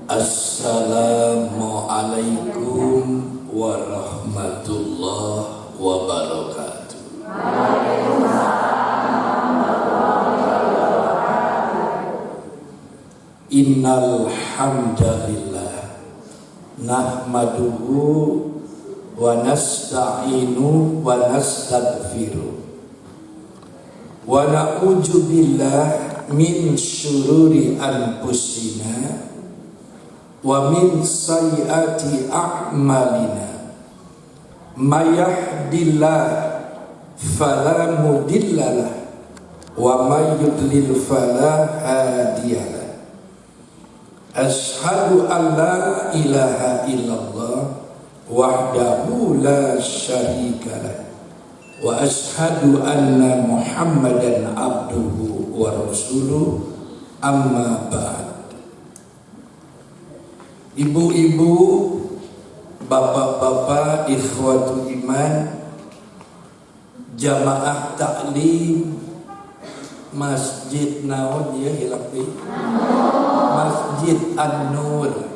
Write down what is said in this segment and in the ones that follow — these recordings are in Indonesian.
Assalamualaikum warahmatullahi wabarakatuh. Innal hamdalillah nahmaduhu wa nasta'inu wa nastaghfiruh wa na'udzu billah min syururi anfusina wa min sayyiati a'malina may yahdihillah fala mudhillalah wa may yudlil fala hadiyalah. Asyhadu an la ilaha illallah wahdahu la syarikalah wa asyhadu anna Muhammadan abduhu wa rasuluh, amma ba'd. Ibu-ibu, bapak-bapak, ikhwatul iman, jamaah taklim Masjid naon ya hilapi Masjid An-Nur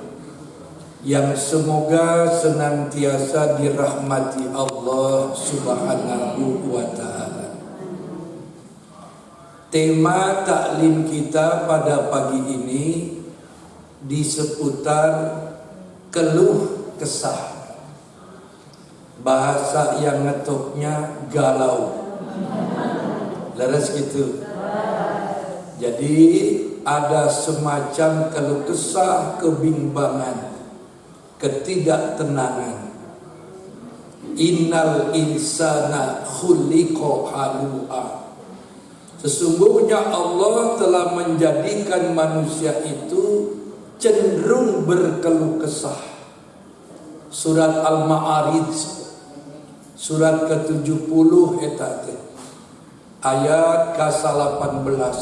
yang semoga senantiasa dirahmati Allah Subhanahu wa ta'ala. Tema taklim kita pada pagi ini di seputar keluh kesah, bahasa yang ngetoknya galau, leres gitu. Jadi ada semacam keluh kesah, kebimbangan, ketidaktenangan. Innal insana khuliqa halu'a. Sesungguhnya Allah telah menjadikan manusia itu cenderung berkeluh kesah. Surat Al-Ma'arij surat ke-70 eta teh ayat ke-18.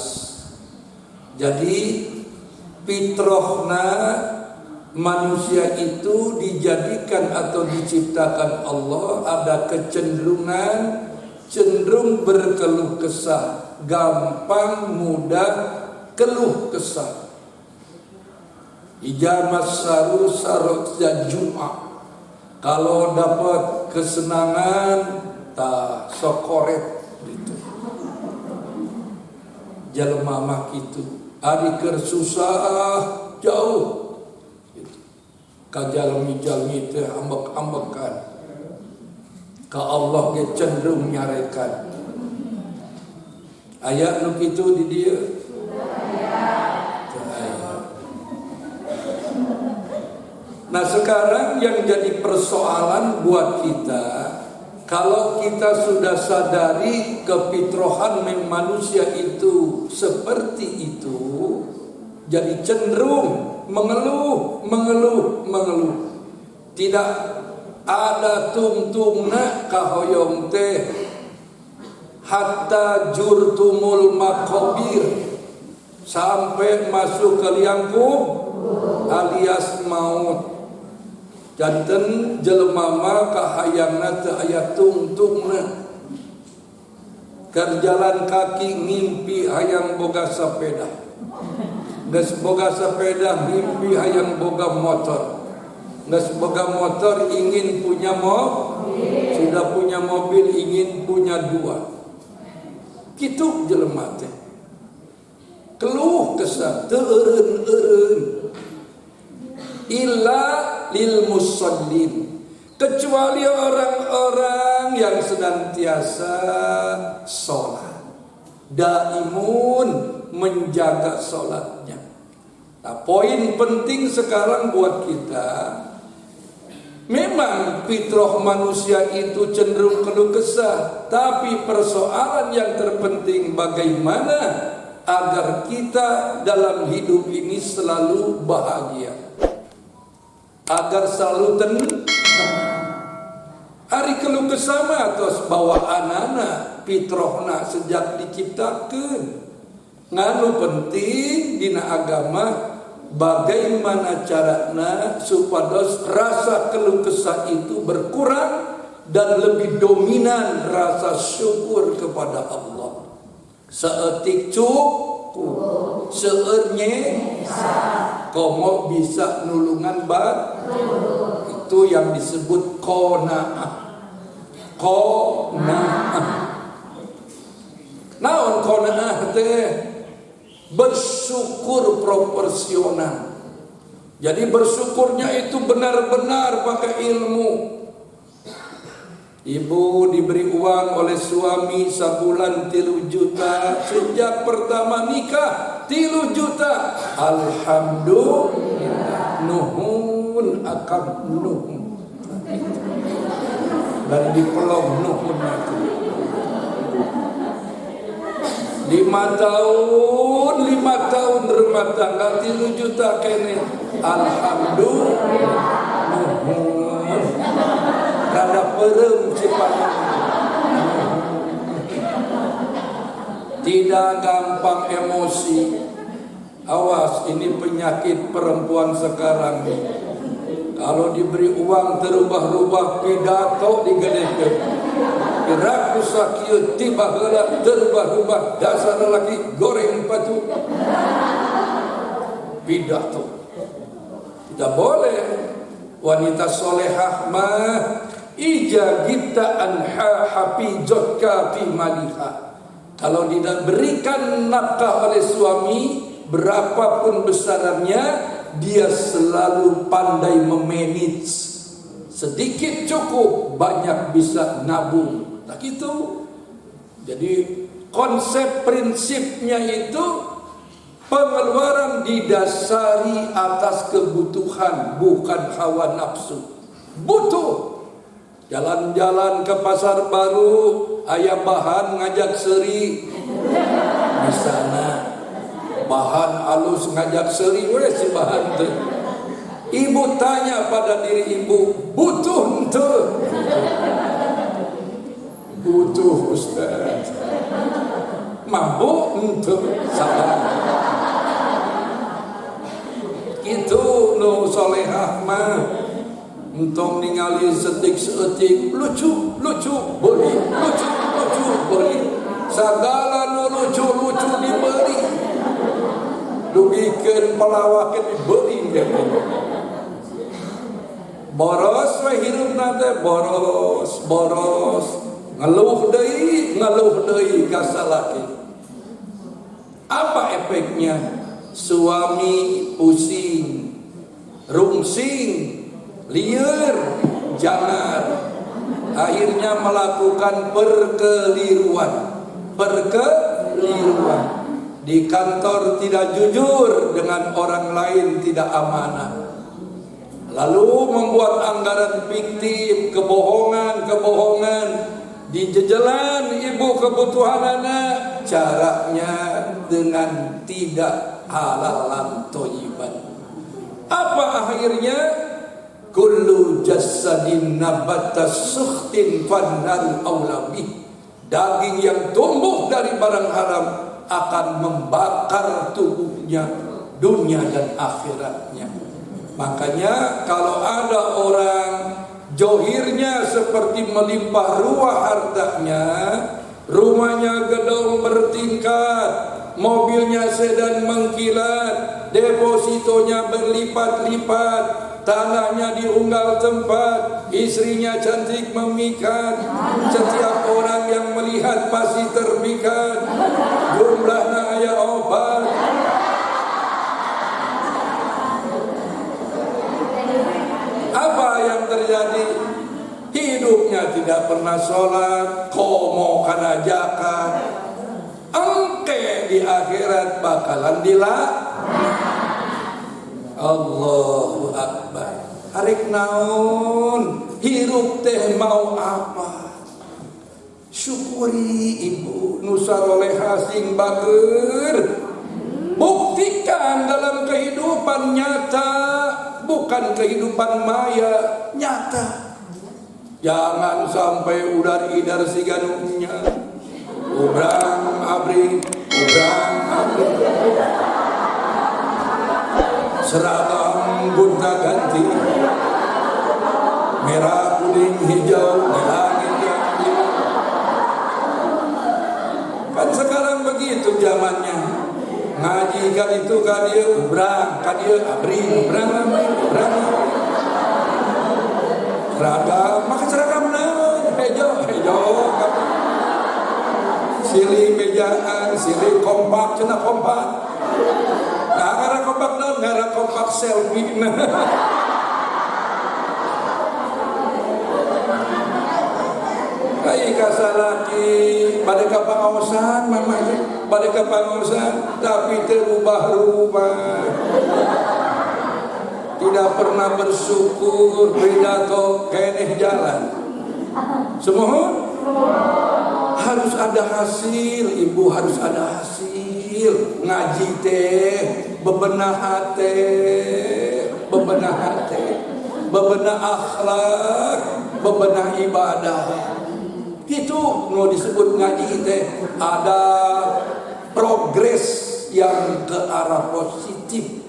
Jadi fitrahna manusia itu dijadikan atau diciptakan Allah ada kecenderungan cenderung berkeluh kesah, gampang mudah keluh kesah. Ijamas saru sarok dan Jumat, kalau dapat kesenangan tak sokoret gitu. Jelema mah kitu, ari keur susah jauh gitu. Ka jalmi-jalmi teh ambek-ambekan, ka Allah ge cenderung nyarekan. Aya nu kitu di dieu. Nah sekarang yang jadi persoalan buat kita, kalau kita sudah sadari kefitrahan manusia itu seperti itu, jadi cenderung mengeluh. Tidak ada tungtungna kahoyong teh hatta jurtumul makobir, sampai masuk ke liang kubur alias maut. Janten jelema mah kahayangna teu aya tungtungna. Keur jalan kaki ngimpi hayang boga sepeda. Geus boga sepeda ngimpi hayang boga motor. Geus boga motor ingin punya mobil. Sudah punya mobil ingin punya dua. Kitu jelema teh. Keluh kesah teu eureun-eureun. Illa lil musallin, kecuali orang-orang yang senantiasa sholat, daimun menjaga sholatnya. Nah, poin penting sekarang buat kita, memang fitrah manusia itu cenderung keluh kesah, tapi persoalan yang terpenting bagaimana agar kita dalam hidup ini selalu bahagia, agar selalu tenang. Hari keluh kesah mah tos bawaanana fitrahna sejak diciptakeun. Nganu penting dina agama bagaimana carana supados rasa keluh kesah itu berkurang dan lebih dominan rasa syukur kepada Allah. Seetik cukup, seernye komo bisa nulungan bat. Itu yang disebut qanaah. Qanaah. Naon qanaah teh? Bersyukur proporsional. Jadi bersyukurnya itu benar-benar pakai ilmu. Ibu diberi uang oleh suami sabulan 3 juta. Sejak pertama nikah 3 juta. Alhamdulillah. Nuhun akam nuhun. Dan dipelong nuhun itu. 5 tahun rumah tangga 3 juta kene. Alhamdulillah. Nuhun. Rada perem cipanya. Tidak gampang emosi. Awas, ini penyakit perempuan sekarang nih. Kalau diberi uang terubah-rubah pidato digedekeun. Gerak sakieu tiba heula terubah-ubah dasar lelaki goreng batu. Pidato. Tidak boleh. Wanita solehah mah ija gita anha hafizotka fi maliha. Kalau tidak berikan nafkah oleh suami berapapun besarnya, dia selalu pandai memanage. Sedikit cukup, banyak bisa nabung. Tak gitu. Jadi konsep prinsipnya itu pengeluaran didasari atas kebutuhan, bukan hawa nafsu. Butuh. Jalan-jalan ke pasar baru, aya bahan ngajak seri. Di sana bahan halus ngajak seri, si bahan tuh. Ibu tanya pada diri ibu, butuh ente? Butuh Ustaz. Mampu ente? Sabar. Itu nu solehah mah. Entong ningali setik-setik lucu beli, lucu beli. Segala nu lucu dibeli. Dugikeun palawakeun dibeli boros we hirupna teh boros. Ngeluh deui ka salaki. Apa efeknya? Suami pusing, rungsing, liar, jangan. Akhirnya melakukan perkeliruan. Di kantor tidak jujur, dengan orang lain tidak amanah. Lalu membuat anggaran fiktif, kebohongan. Di jejelan ibu kebutuhan anak, caranya dengan tidak halalan thayyiban. Apa akhirnya? Kullu jasadin nabata sukhtin fannal aulabi. Daging yang tumbuh dari barang haram akan membakar tubuhnya, dunia dan akhiratnya. Makanya kalau ada orang johirnya seperti melimpah ruah hartanya, rumahnya gedung bertingkat, mobilnya sedan mengkilat, depositonya berlipat-lipat, tanahnya diunggal tempat, istrinya cantik memikat. Setiap orang yang melihat pasti terpikat. Jumlahnya aya obat. Apa yang terjadi? Hidupnya tidak pernah sholat, komo kana zakat. Engke di akhirat bakalan Allahu Akbar. Arek naon? Hirup teh mau apa? Syukuri ibu nusaroleha sing bager. Buktikan dalam kehidupan nyata, bukan kehidupan maya, nyata. Jangan sampai udar-idar siganunya. Ubrang abri. Seragam gonta-ganti, merah, kuning, hijau, di langit yang biru. Kan sekarang begitu zamannya. ngaji kan itu kan dia ubrang, kan dia abri, ubrang. Seragam, maka seragam naon? Hejo. Silih mejaan, silih kompak, cenah kompak. Nah, karena kompak naon? Karena kompak selfie. Kayak kasalaki pada kapangosan mama itu pada kapangosan tapi terubah-ubah, tidak pernah bersyukur, pidato keneh jalan semua harus ada hasil. Ibu harus ada hasil ngaji teh bebenah hati, bebenah akhlak, bebenah ibadah. Itu mau disebut ngaji teh ada progres yang ke arah positif.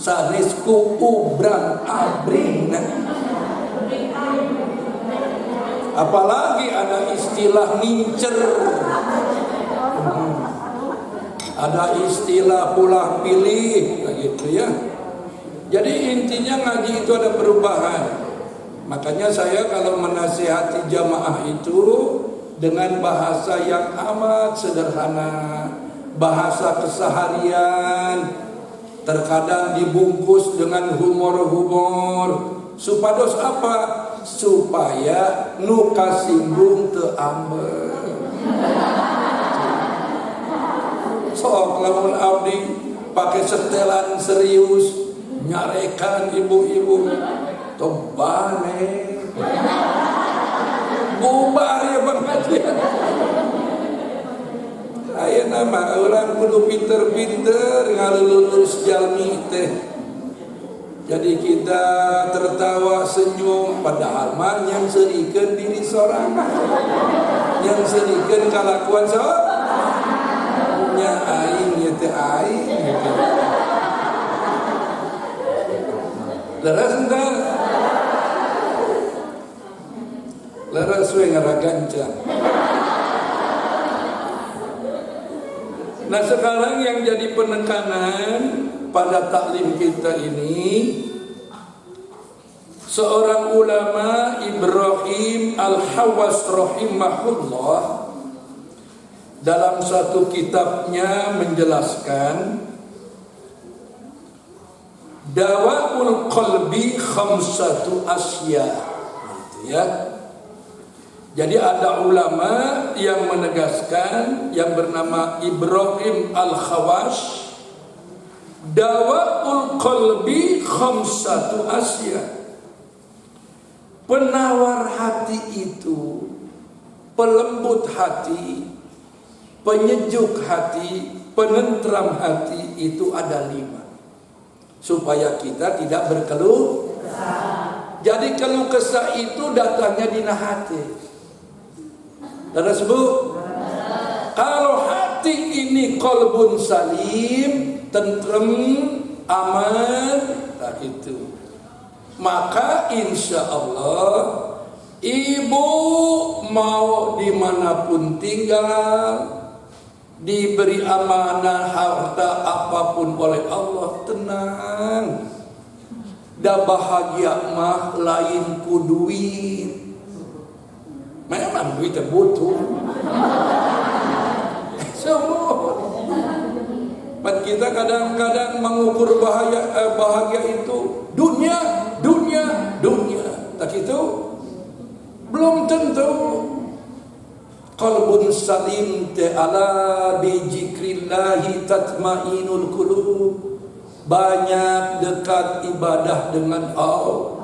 Sanesku ubrang abring. Apalagi ada istilah ngincer, ada istilah pulang pilih, gitu ya. Jadi intinya ngaji itu ada perubahan. Makanya saya kalau menasihati jamaah itu dengan bahasa yang amat sederhana, bahasa keseharian, terkadang dibungkus dengan humor-humor. Supados apa? Supaya nu kasinggung teu ambe. Sok lamun abdi pakai setelan serius nyarekan ibu-ibu tobane bubar ya pengajian. Aya nama orang kudu pinter-pinter ngalulus jalmi teh. Jadi kita tertawa senyum padahal mah yang serikeun diri sorangan, yang serikeun kalakuan nya aing ieu teh aing gitu. Leres entar leres we ngaragancan. Nah sekarang yang jadi penekanan pada taklim kita ini, seorang ulama Ibrahim Al-Hawas rahimahullah dalam satu kitabnya menjelaskan Dawaul qalbi khamsatu asya, gitu ya. Jadi ada ulama yang menegaskan yang bernama Ibrahim Al-Khawash, Dawaul qalbi khamsatu asya. Penawar hati itu, pelembut hati, penyejuk hati, penentram hati itu ada 5. Supaya kita tidak berkeluh kesah. Jadi keluh kesah itu datangnya di hati. Terus Bu, kalau hati ini qalbun salim, tentrem, aman, tak itu, maka insya Allah ibu mau dimanapun tinggal, diberi amanah harta apapun oleh Allah, tenang. Da bahagia mah lain ku duit. Memang duit butuh. Semua. Kita kadang-kadang mengukur bahagia itu dunia. Tak itu belum tentu. Qalbun salim ta'ala bi dzikrillahi tatmainul qulub. Banyak dekat ibadah dengan Allah.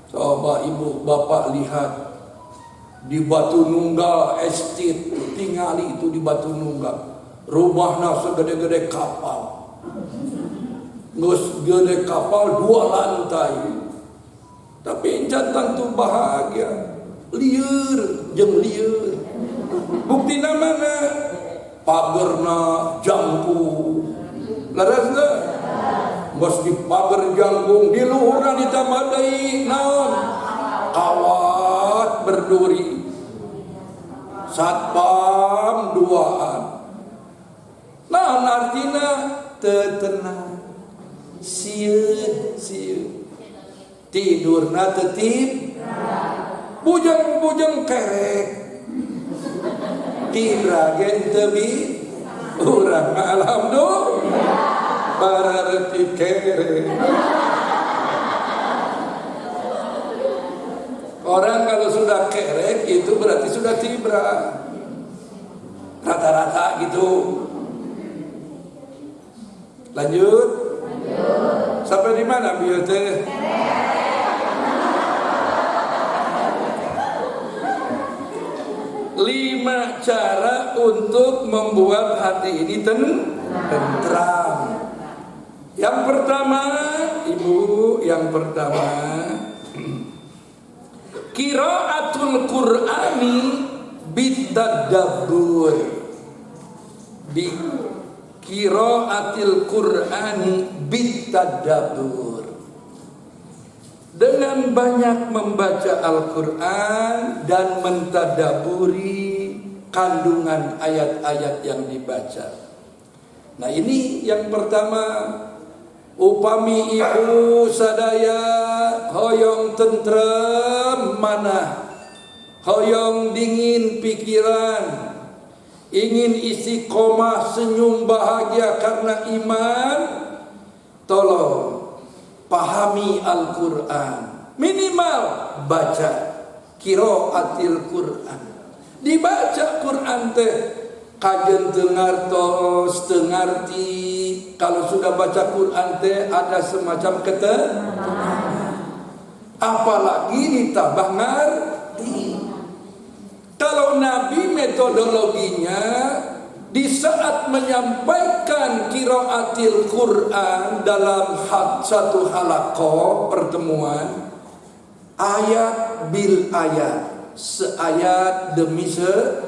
Coba ibu bapak lihat di Batu Nunggal estate, tingali itu di Batu Nunggal. Rumahnya segede-gede kapal. Geus gede kapal 2 lantai. Tapi jantan tuh bahagia. Lieur jeung lieur. Buktina mana? Pagerna jangkung. Larasna bos di pager jangkung, di luhuran ditambah deui naon? Kawat berduri. Satpam 2an. Naon artina teu tenang. Sieun tidurna teu bujang-bujang kerek. Tibra gen teu urang alhamdulillah barareuti kerek. Orang kalau sudah kerek itu berarti sudah tibra. Rata-rata gitu. Lanjut. Sampai di mana bieu teh? 5 cara untuk membuat hati ini tentram. Yang pertama, Ibu, qiraatul Qur'ani bitadabbur. Qiraatil Qur'ani bitadabbur. Dengan banyak membaca Al-Qur'an dan mentadaburi kandungan ayat-ayat yang dibaca. Nah, ini yang pertama. Upami ibu sadaya hoyong tentrem manah, hoyong dingin pikiran, ingin istiqomah senyum bahagia karena iman, tolong pahami Al-Qur'an. Minimal baca qiraatil Qur'an. Dibaca Qur'an teh kajen teu ngartos, teu ngarti. Kalau sudah baca Quran teh ada semacam ketenangan. Apalagi ditambah ngerti. Kalau Nabi metodologinya di saat menyampaikan qiraatil Quran dalam satu halaqah pertemuan, ayat bil ayat, seayat demi seayat.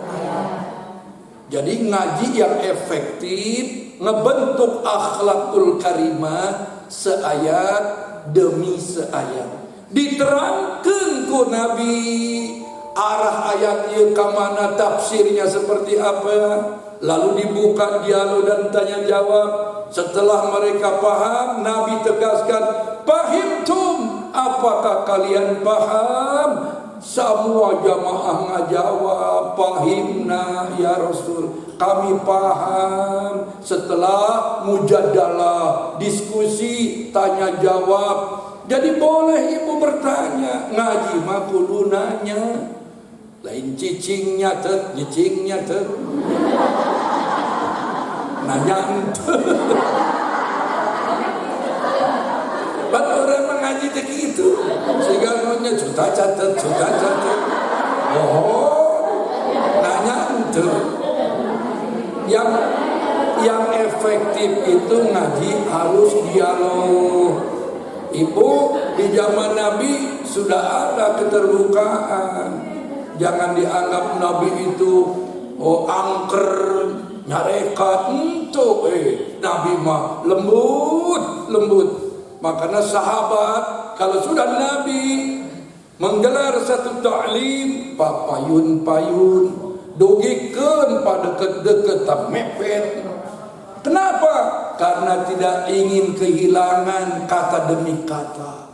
Jadi ngaji yang efektif ngebentuk akhlakul karimah seayat demi seayat. Diterangkan ku Nabi arah ayat ieu ka mana, tafsirnya seperti apa, lalu dibuka dialog dan tanya jawab. Setelah mereka paham, Nabi tegaskan, "Fahimtum? Apakah kalian paham?" Semua jamaah ngajawab, "Fahimna ya Rasul, kami paham." Setelah mujadalah, diskusi, tanya jawab. Jadi boleh ibu bertanya, ngaji mah kudu nanya. Lain cicingnya teh, nyicingnya teh. Nanya ente. Ban orang mengaji teh gitu. Sehingga nanya juta catet. Oh, nanya ente. Yang efektif itu ngaji harus dialog. Ibu, di zaman Nabi sudah ada keterbukaan. Jangan dianggap Nabi itu angker, nyarekat. Nabi mah lembut. Makanya sahabat kalau sudah Nabi menggelar satu ta'lim, papayun-payun, dugikeun pada deket-deket tak mepet. Kenapa? Karena tidak ingin kehilangan kata demi kata.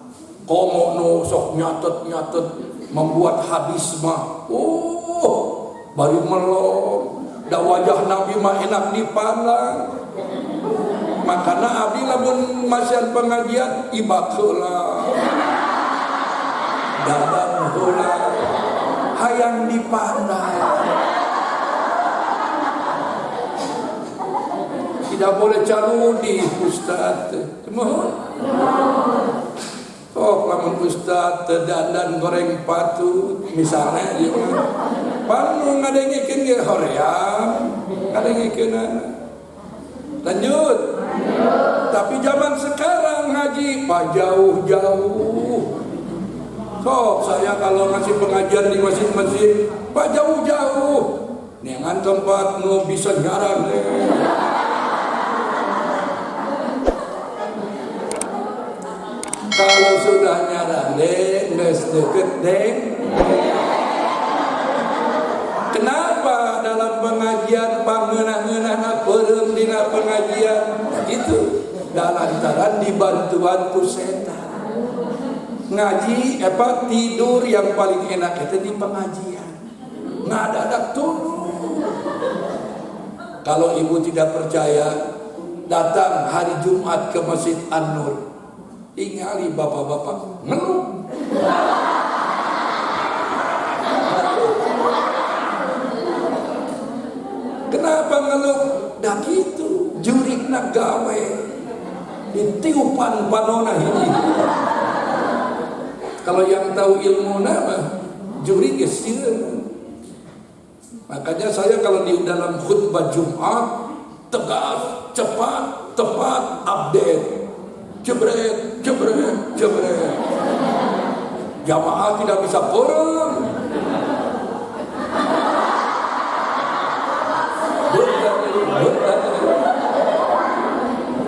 Komo no sok nyatet membuat hadis mah. Bari melong. Da wajah Nabi mah enak dipandang. Makanya abdi lamun masian pengajian ibak heula. Dadan heula. Hayang dipandang. Tidak boleh caludi Ustaz. Mohon. Lamun Ustaz dandan goreng patut misalnya dia panu ngadengikeun ge hoream, ngadengikeun. Lanjut. Tapi zaman sekarang ngaji jauh-jauh. Saya kalau ngasih pengajian di masjid-masjid jauh-jauh. Neangan tempat nu bisa nyaran. Kalau sudah nyaran geus deket Kenapa dalam pengajian pangeunah-ngeunahna peureum dina kena pengajian. Itu lantaran dibantuan ku setan. Ngaji tidur yang paling enak itu di pengajian. Ngadadak turun. Kalau ibu tidak percaya, datang hari Jumat ke Masjid An-Nur. Ingali bapak-bapak ngeluh. Kenapa ngeluh? Dah gitu, jurik nak gawe ditiupan panona ini. Kalau yang tahu ilmu nama jurik gesir. Makanya saya kalau di dalam khutbah Jumat tegas, cepat, tepat, update. Jebret. Jamaah tidak bisa pulang.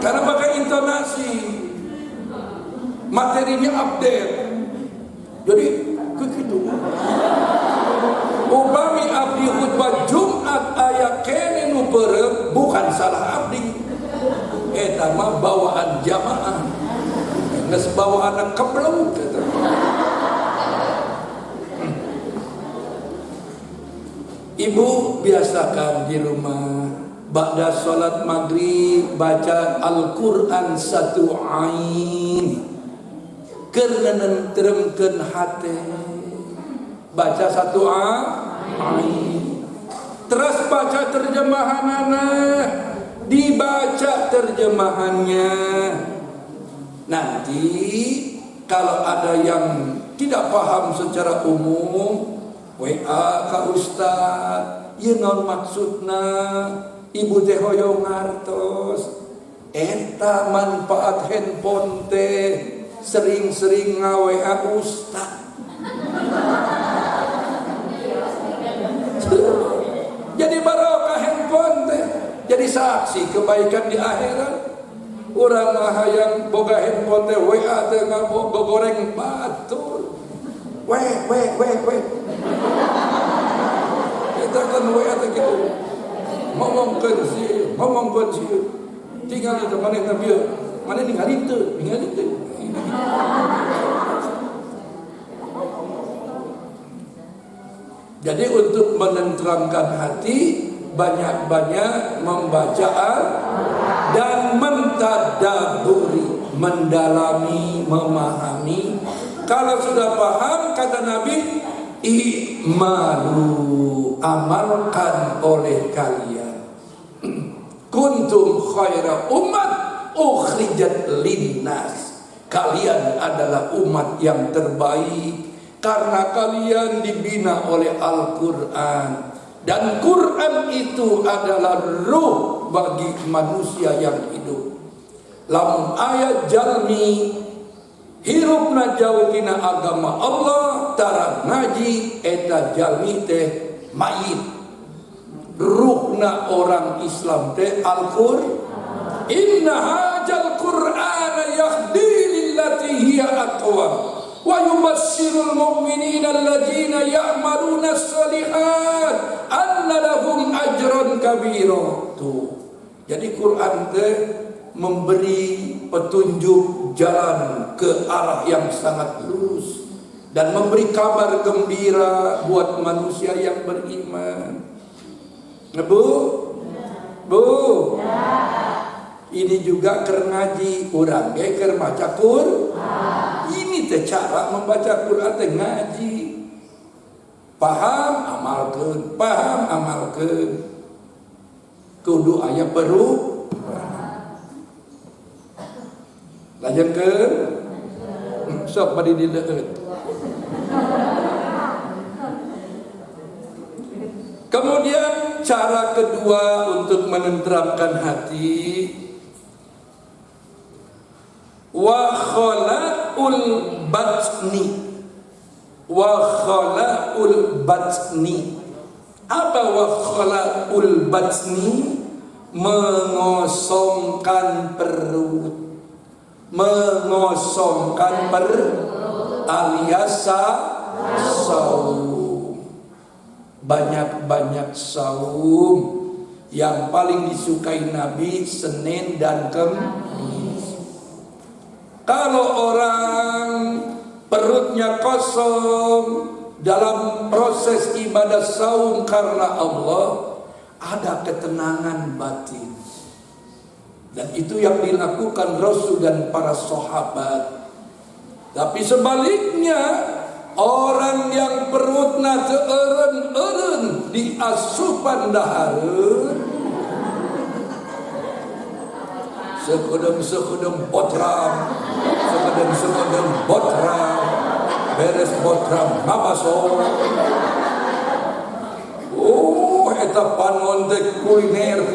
Karena pakai intonasi, materinya update. Jadi begitu. Upami abdi khutbah Jumat aya kene nu beureup bukan salah abdi. Eta mah bawaan jamaah. Geus bawaan keblung gitu. Ibu biasakan di rumah ba'da sholat maghrib baca Al-Quran satu ain keur nentremkeun hate. Baca satu ain, terus baca terjemahanana, dibaca terjemahannya. Nanti kalau ada yang tidak paham secara umum, WA ka Ustad, ieu naon maksudna? Ibu teh hoyong ngartos. Eta manfaat handphone teh sering-sering ngawe Ustad. Jadi barokah handphone teh, jadi saksi kebaikan di akhirat. Urang hayang boga handphone teh WA teh ngagoreng batur. We. Kita kan WA teh gitu. Ngomongkeun sih. Tinggal itu maneh bieu. Maneh ningali teu. Jadi untuk menenteramkan hati, banyak-banyak membaca dan mentadaburi, mendalami, memahami. Kalau sudah paham, kata Nabi, i'malu, amalkan oleh kalian. Kuntum khaira umat ukhrijat linnas. Kalian adalah umat yang terbaik karena kalian dibina oleh Al-Quran. Dan Quran itu adalah ruh bagi manusia yang hidup. Lamun ayat jalmi hirupna jauh tina agama Allah, tara ngaji eta jalmi teh mayit. Ruhna orang Islam teh Al-Quran. Inna hadzal Qur'ana yahdi lillati hiya aqwam. Wa yubassirul mu'minina alladzina ya'maluna as-shalihat anna lahum ajran kabira. Tuh. Jadi Quran teh memberi petunjuk jalan ke arah yang sangat lurus dan memberi kabar gembira buat manusia yang beriman. Bu? Ini juga keur ngaji, urang ge keur maca Quran. Ini teh cara membaca Quran teh ngaji. Paham amalkeun. Kudu aya perubahan. Lanjutkeun. Sok badi dileueut. Kemudian cara kedua untuk menenteramkan hati, wa khala'ul batni. Apa wa khala'ul batni? Mengosongkan perut. Alias saum. Banyak-banyak saum. Yang paling disukai Nabi Senin dan Kamis. Kalau orang perutnya kosong dalam proses ibadah saum karena Allah, ada ketenangan batin. Dan itu yang dilakukan Rasul dan para sahabat. Tapi sebaliknya, orang yang perutnya teeren-eren di asupan dahareun, sekudung botram, sekudung botram, beres botram ngabaso. Oh, eta panon teh kuliner.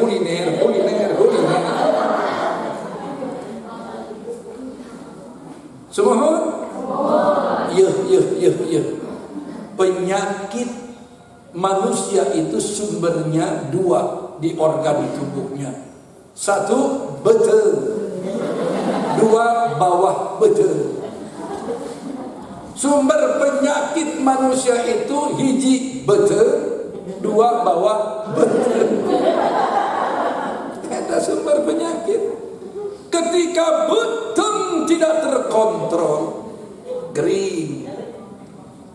Semua? Ya. Penyakit manusia itu sumbernya dua di organ tubuhnya. Satu, betul. Dua, bawah betul. Sumber penyakit manusia itu hiji betul, dua bawah betul. Ada sumber penyakit. Ketika betul tidak terkontrol, gering.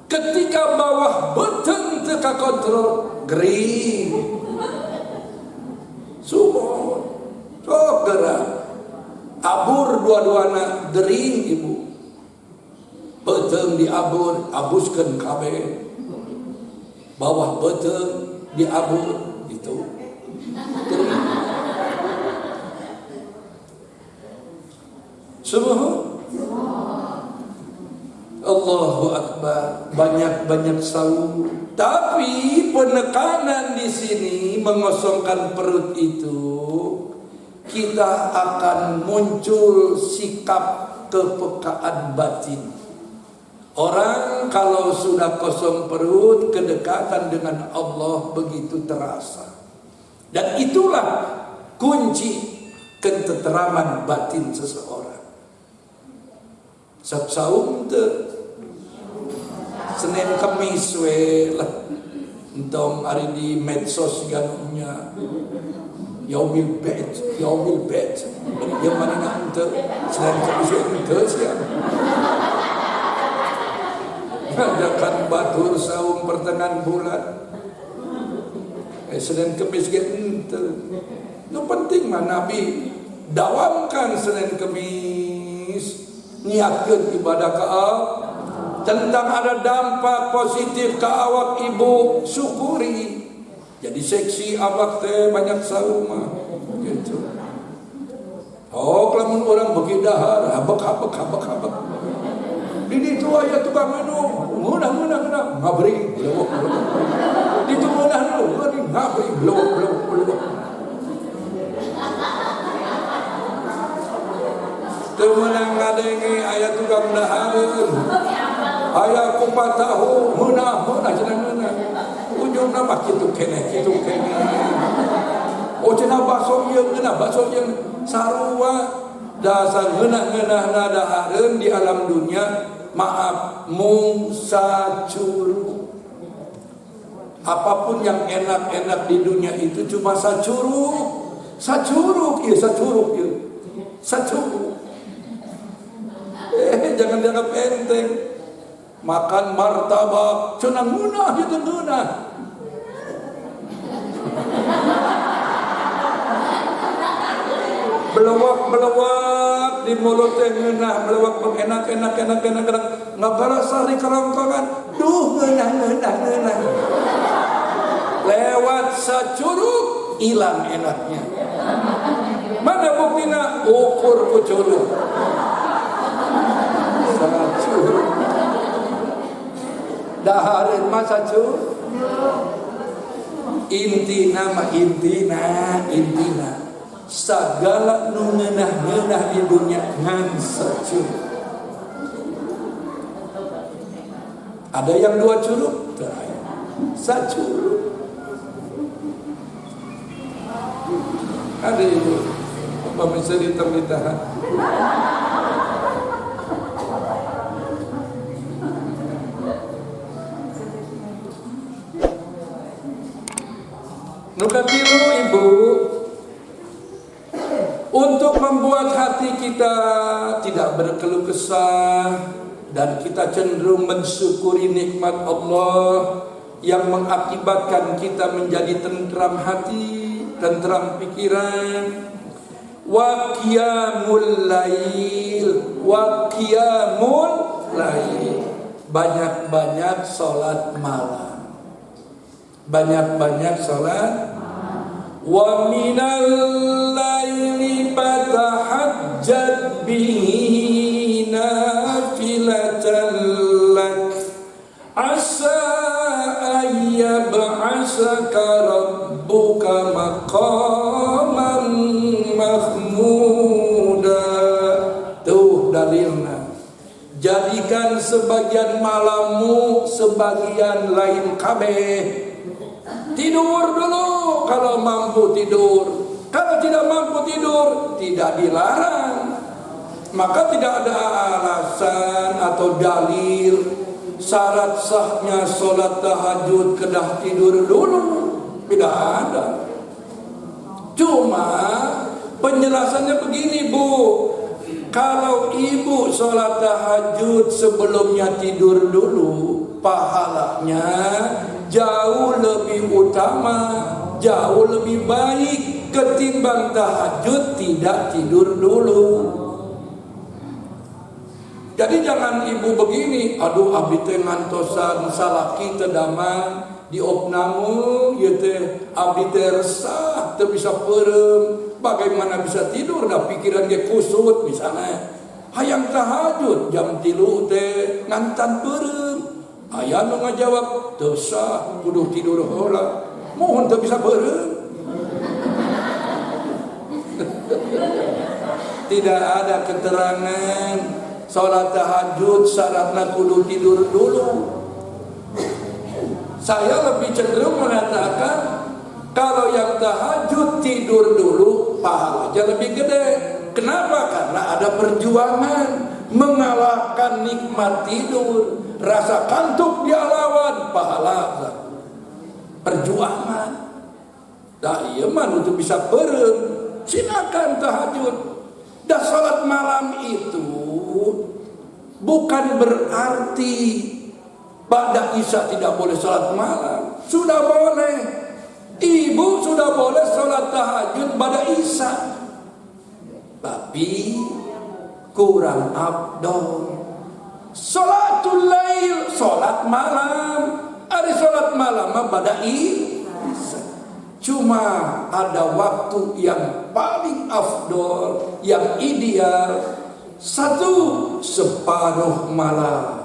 Ketika bawah betul tidak kontrol, gering. Sumur, gerak. Abur dua-duana gering ibu. Betul diabur, abuskan kabeh. Bawah betul diabur, itu gering. Semua. Allahu Akbar. Banyak-banyak saum. Tapi penekanan di sini mengosongkan perut itu, kita akan muncul sikap kepekaan batin. Orang kalau sudah kosong perut, kedekatan dengan Allah begitu terasa. Dan itulah kunci ketenteraman batin seseorang. Saum teu Senin Kamis we lah. Entong hari di medsos ganunya. Yaumil bet. Yang mana nak teu Senin Kamis teu sia. Adakan batur saum pertengahan bulan. Senin Kamis ge teu. Nu penting mah Nabi dawamkan Senin Kamis. Niatkan ibadah ke Allah. Tentang ada dampak positif ke awak ibu, syukuri. Jadi seksi awak teh banyak saum gitu. Oh, kalau orang bagi dahar, habak. Di itu aya tukang anu, munah ngabri, blewok. Di itu munah anu, ngabri, blewok. Temenang ngadengi ayat tukang dahareun, ayat kupat tahu munah cenah. Ujungna mah kitu keneh. Oh cenah bakso ieu sarua dasar ngeunah-ngeunahna dahareun di alam dunia, maaf mung sacurug. Apapun yang enak-enak di dunia itu cuma sacurug. Jangan dianggap enteng. Makan martabak cenah ngeunah gitu ngeunah. Belewak di mulut teh ngeunah, belewak enak. Ngabara sari kerongkongan. Duh ngeunah. Lewat sacurug hilang enaknya. Mana buktina? Ukur ku curug. Dahareun mah sacurug. Intina sagala nu ngeunah di dunia ngan sacurug. Ada yang dua curug, sacurug. Ada itu Bapak bisa ditahan. Nukatilu ibu, untuk membuat hati kita tidak berkeluh kesah dan kita cenderung mensyukuri nikmat Allah yang mengakibatkan kita menjadi tentram hati, tentram pikiran. Wa qiyamul lail, wa qiyamul lail, banyak-banyak salat malam, banyak-banyak salat. Wa minal laili fatahajjat bihi nafilatan lak asa ayyab'asaka rabbuka maqaman mahmuda. Tuh dalilnya. Jadikan sebagian malammu sebagian lain kabeh. Tidur dulu kalau mampu tidur. Kalau tidak mampu tidur, tidak dilarang. Maka tidak ada alasan atau dalil syarat sahnya sholat tahajud kedah tidur dulu. Tidak ada. Cuma penjelasannya begini, Bu. Kalau ibu sholat tahajud sebelumnya tidur dulu, pahalanya jauh lebih utama, jauh lebih baik ketimbang tahajud tidak tidur dulu. Jadi jangan ibu begini, aduh abdi teh ngantosan salaki teu damang di opnamu ieu teh abdi teh resah teu bisa peureum. Bagaimana bisa tidur dah pikiran ge kusut misalnya. Hayang tahajud jam 3 teh ngantan peureum. Aya nu ngajawab, teu sah, kudu tidur heula. Mohon teu bisa peureum. Tidak ada keterangan salat tahajud syaratna kudu tidur dulu. Saya lebih cenderung mengatakan kalau yang tahajud tidur dulu pahalanya lebih gede. Kenapa? Karena ada perjuangan mengalahkan nikmat tidur. Rasa kantuk dia lawan pahala perjuangan. Dah iya mah untuk bisa peureum silakan tahajud. Dan salat malam itu bukan berarti pada Isya tidak boleh salat malam. Sudah boleh. Ibu sudah boleh salat tahajud pada Isya. Tapi kurang afdal. Salatul lail, salat malam. Ada salat malam pada Isya. Cuma ada waktu yang paling afdol, yang ideal. 1, separuh malam.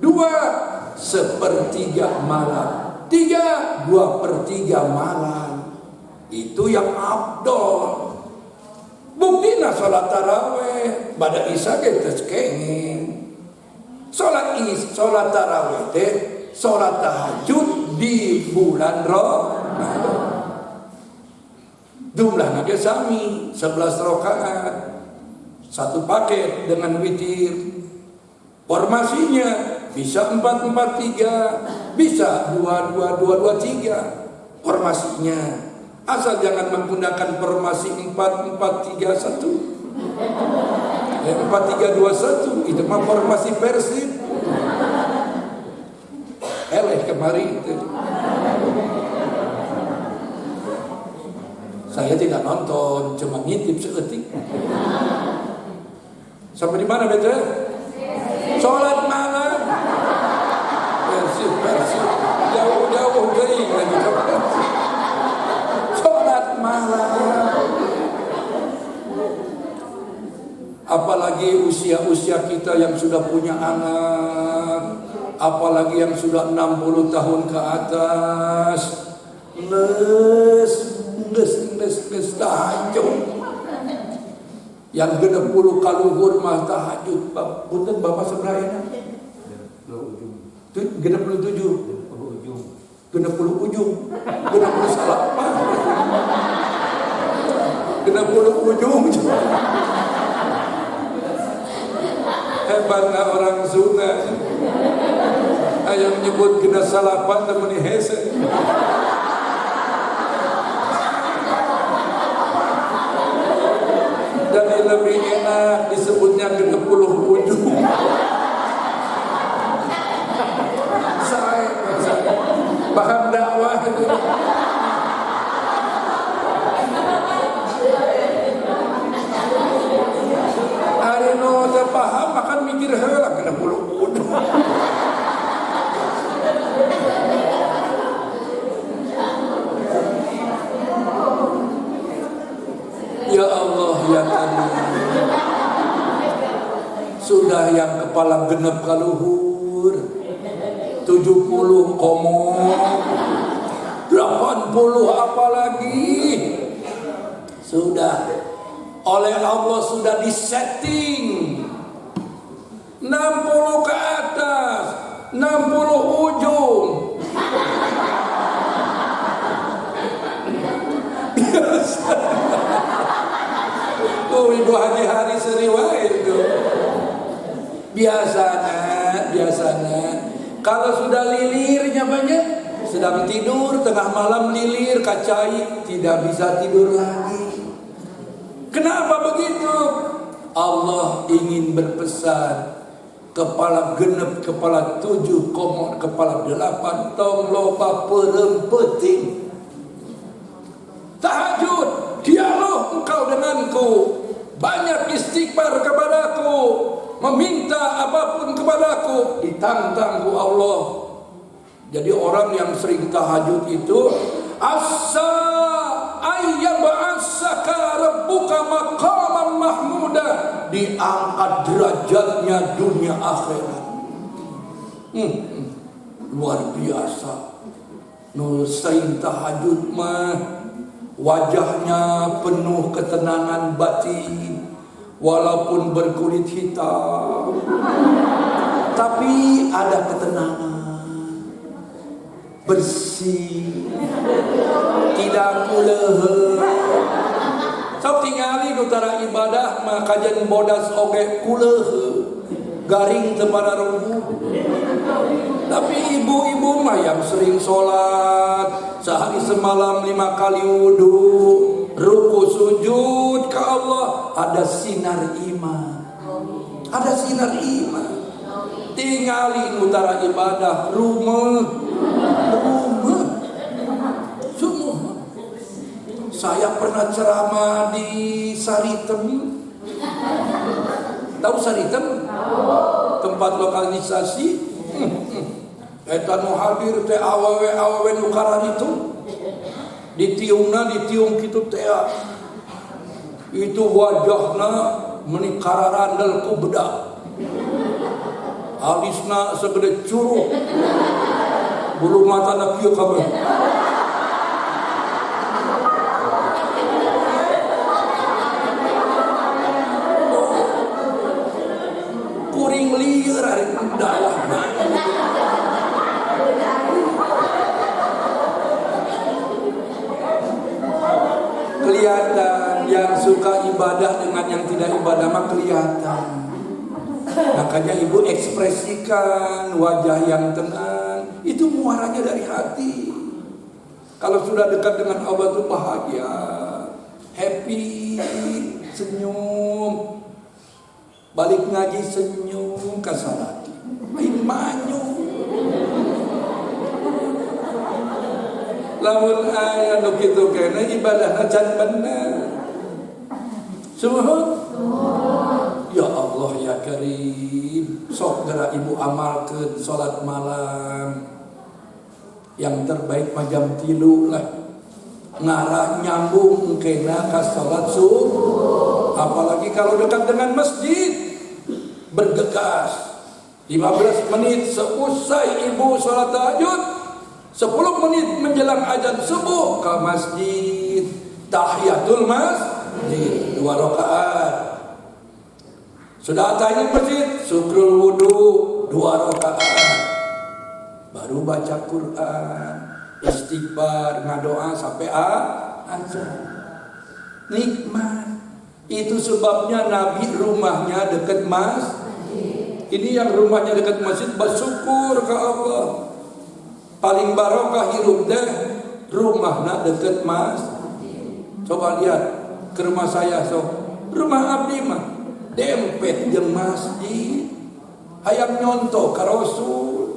2, sepertiga malam. 3, 2/3 malam. Itu yang afdol. Buktina salat tarawih pada Isya kita kenging. Salat tarawih teh salat tahajud di bulan Ramadan. Jumlahnya ge sami 11 rakaat. Satu paket dengan witir. Formasinya bisa 4-4-3, bisa 2-2-2-2-3. Formasinya asal jangan menggunakan formasi 4-4-3-1. 4-3-2-1 itu mah formasi Persib. Kemarin itu saya tidak nonton, cuma ngintip seketik. Sampai di mana betul? Sholat malam. Persib, jauh-jauh dari lagi. Sholat malam. Apalagi usia-usia kita yang sudah punya anak, apalagi yang sudah 60 tahun ke atas. Nges tahajud. Yang 60 kaluhur mah tahajud. Punten Bapak seberapa? 67. 60 ujung. 60 salapan. 60 ujung. Hebatnya orang Sunda. Ayam nyebut kena salapan temen hese. Tapi lebih enak disebutnya 60 ujung. Saya bahan dakwah itu. Hari no paham makan mikir heula 60 ujung. Ya Allah ya Karim. Sudah yang kepala genep kaluhur 70 komo 80 apalagi. Sudah oleh Allah sudah disetting 60 ke atas 60 ujung. Oh, Ibu Haji hari seriwai itu. Biasanya kalau sudah lilirnya banyak, sedang tidur tengah malam lilir kacai, tidak bisa tidur lagi. Kenapa begitu? Allah ingin berpesan, kepala genep, kepala 7, komor, kepala 8, tong loba perempeting. Tahajud, dialog engkau denganku, banyak istighfar kepadaku, meminta apapun kepadaku, ditantang ku Allah. Jadi orang yang sering tahajud itu asa ayyab'asaka rabbuka maqaman mahmuda, diangkat derajatnya dunia akhirat. Luar biasa. Nu sering tahajud mah wajahnya penuh ketenangan batin, walaupun berkulit hitam, tapi ada ketenangan, bersih, tidak kulehe. Sok tingali utara ibadah mah kajian bodas oge kulehe, garing teu pararuhu. Tapi ibu-ibu mah yang sering sholat sehari semalam 5 kali wudu, ruku sujud ke Allah, ada sinar iman. Ada sinar iman. Tinggalin utara ibadah rumah. Semua. Saya pernah ceramah di Saritem. Tahu Saritem? Tempat lokalisasi. Eta nu hadir teh awewe nu karan itu. Ditium kitu teh. Itu wajahna meuni kararandel ku bedak. Alisna segede curug. Bulu matana kieu kabeh. Kuring lieur ari dakwah. Kelihatan yang suka ibadah dengan yang tidak ibadah mah kelihatan. Makanya ibu ekspresikan wajah yang tenang, itu muaranya dari hati. Kalau sudah dekat dengan Allah itu bahagia, happy, senyum, balik ngaji senyum, kasarati, main manyu. Lamun aya nu kitu kene ibadahna can bener. Subhan. Ya Allah ya Karim, sok geura ibu amalkeun salat malam. Yang terbaik mah jam 3 lah. Ngarah nyambung kena ka salat subuh. Apalagi kalau dekat dengan masjid. Bergegas. 15 menit seusai ibu salat tahajud, 10 menit menjelang azan subuh ke masjid, tahiyatul masjid 2 rakaat. Sudah tahiyat masjid, syukrul wudu 2 rakaat. Baru baca Quran, istighfar, ngadoa sampai azan. Nikmat. Itu sebabnya Nabi rumahnya dekat masjid. Ini yang rumahnya dekat masjid bersyukur ke Allah. Paling barokah hirup deh rumahna deket mas. Coba lihat ke rumah saya, so Rumah abdi mah dempet jeung masjid. Hayang nyontoh ka Rasul.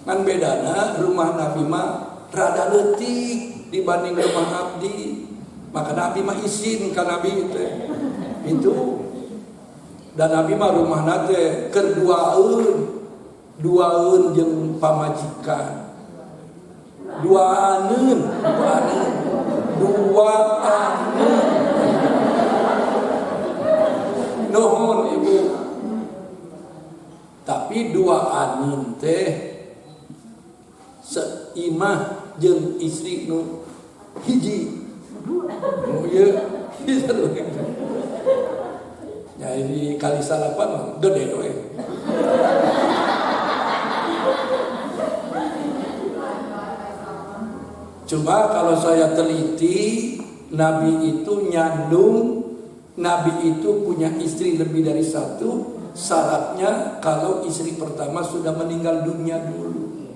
Ngan bedana rumah Nabi mah rada leutik dibanding rumah abdi. Maka Nabi mah izin ka Nabi itu. Dan Nabi mah rumah nate keur duaeun jeung pamajikan. Duaaneun. Nuhun Ibu. Tapi duaaneun teh seimah jeung istri nu hiji. Oh iya, bisa dong. Ya ini kali salapan gede we. Cuma kalau saya teliti, Nabi itu nyandung, Nabi itu punya istri lebih dari satu. Syaratnya kalau istri pertama sudah meninggal dunia dulu.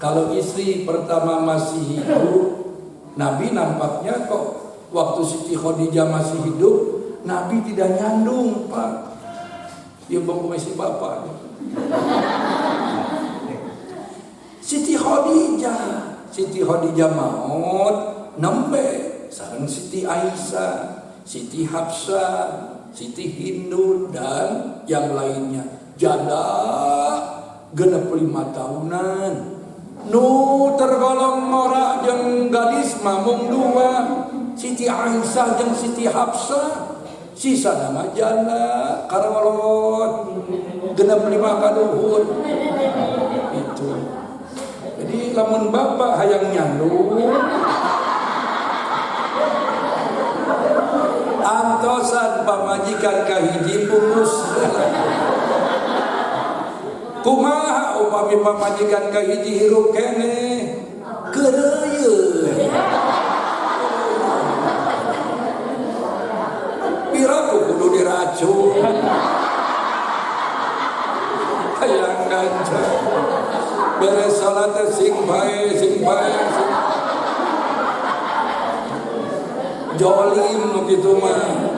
Kalau istri pertama masih hidup, Nabi nampaknya kok waktu Siti Khadijah masih hidup, Nabi tidak nyandung, Pak. Ya bangku masih bapak. Siti Khadijah maut nembe sareng Siti Aisyah, Siti Hafsah, Siti Hindun dan yang lainnya. Janda genep 5 tahunan. Nu tergolong norak jeung gadis mamung 2, Siti Aisyah jeung Siti Hafsah. Sisa nama janda karawalot genep 5 kaluhur. Itu. Jadi lamun bapak hayang nyandung antosan pamajikan kahiji pungkus. Kumaha upami pamajikan kahiji hirup kene keureuyeun. Piraku kudu diracun. Hayang ganca. Beres salat sing bae. Jolim nu kitu mah.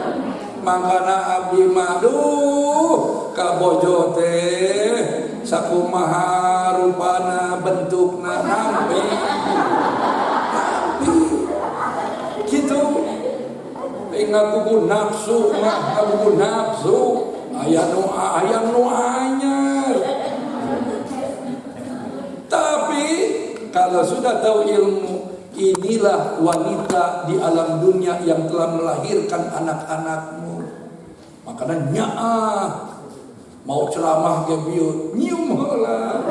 Mangkana abdi mah duh ka bojo teh sakumaha rupana bentukna nampi. Kitu. Ngagugu nafsu mah ngagugu nafsu. Aya nu anyar. Tapi kalau sudah tahu ilmu, inilah wanita di alam dunia yang telah melahirkan anak-anakmu. Makanya nyaah mau ceramah ke bieu nyium heula.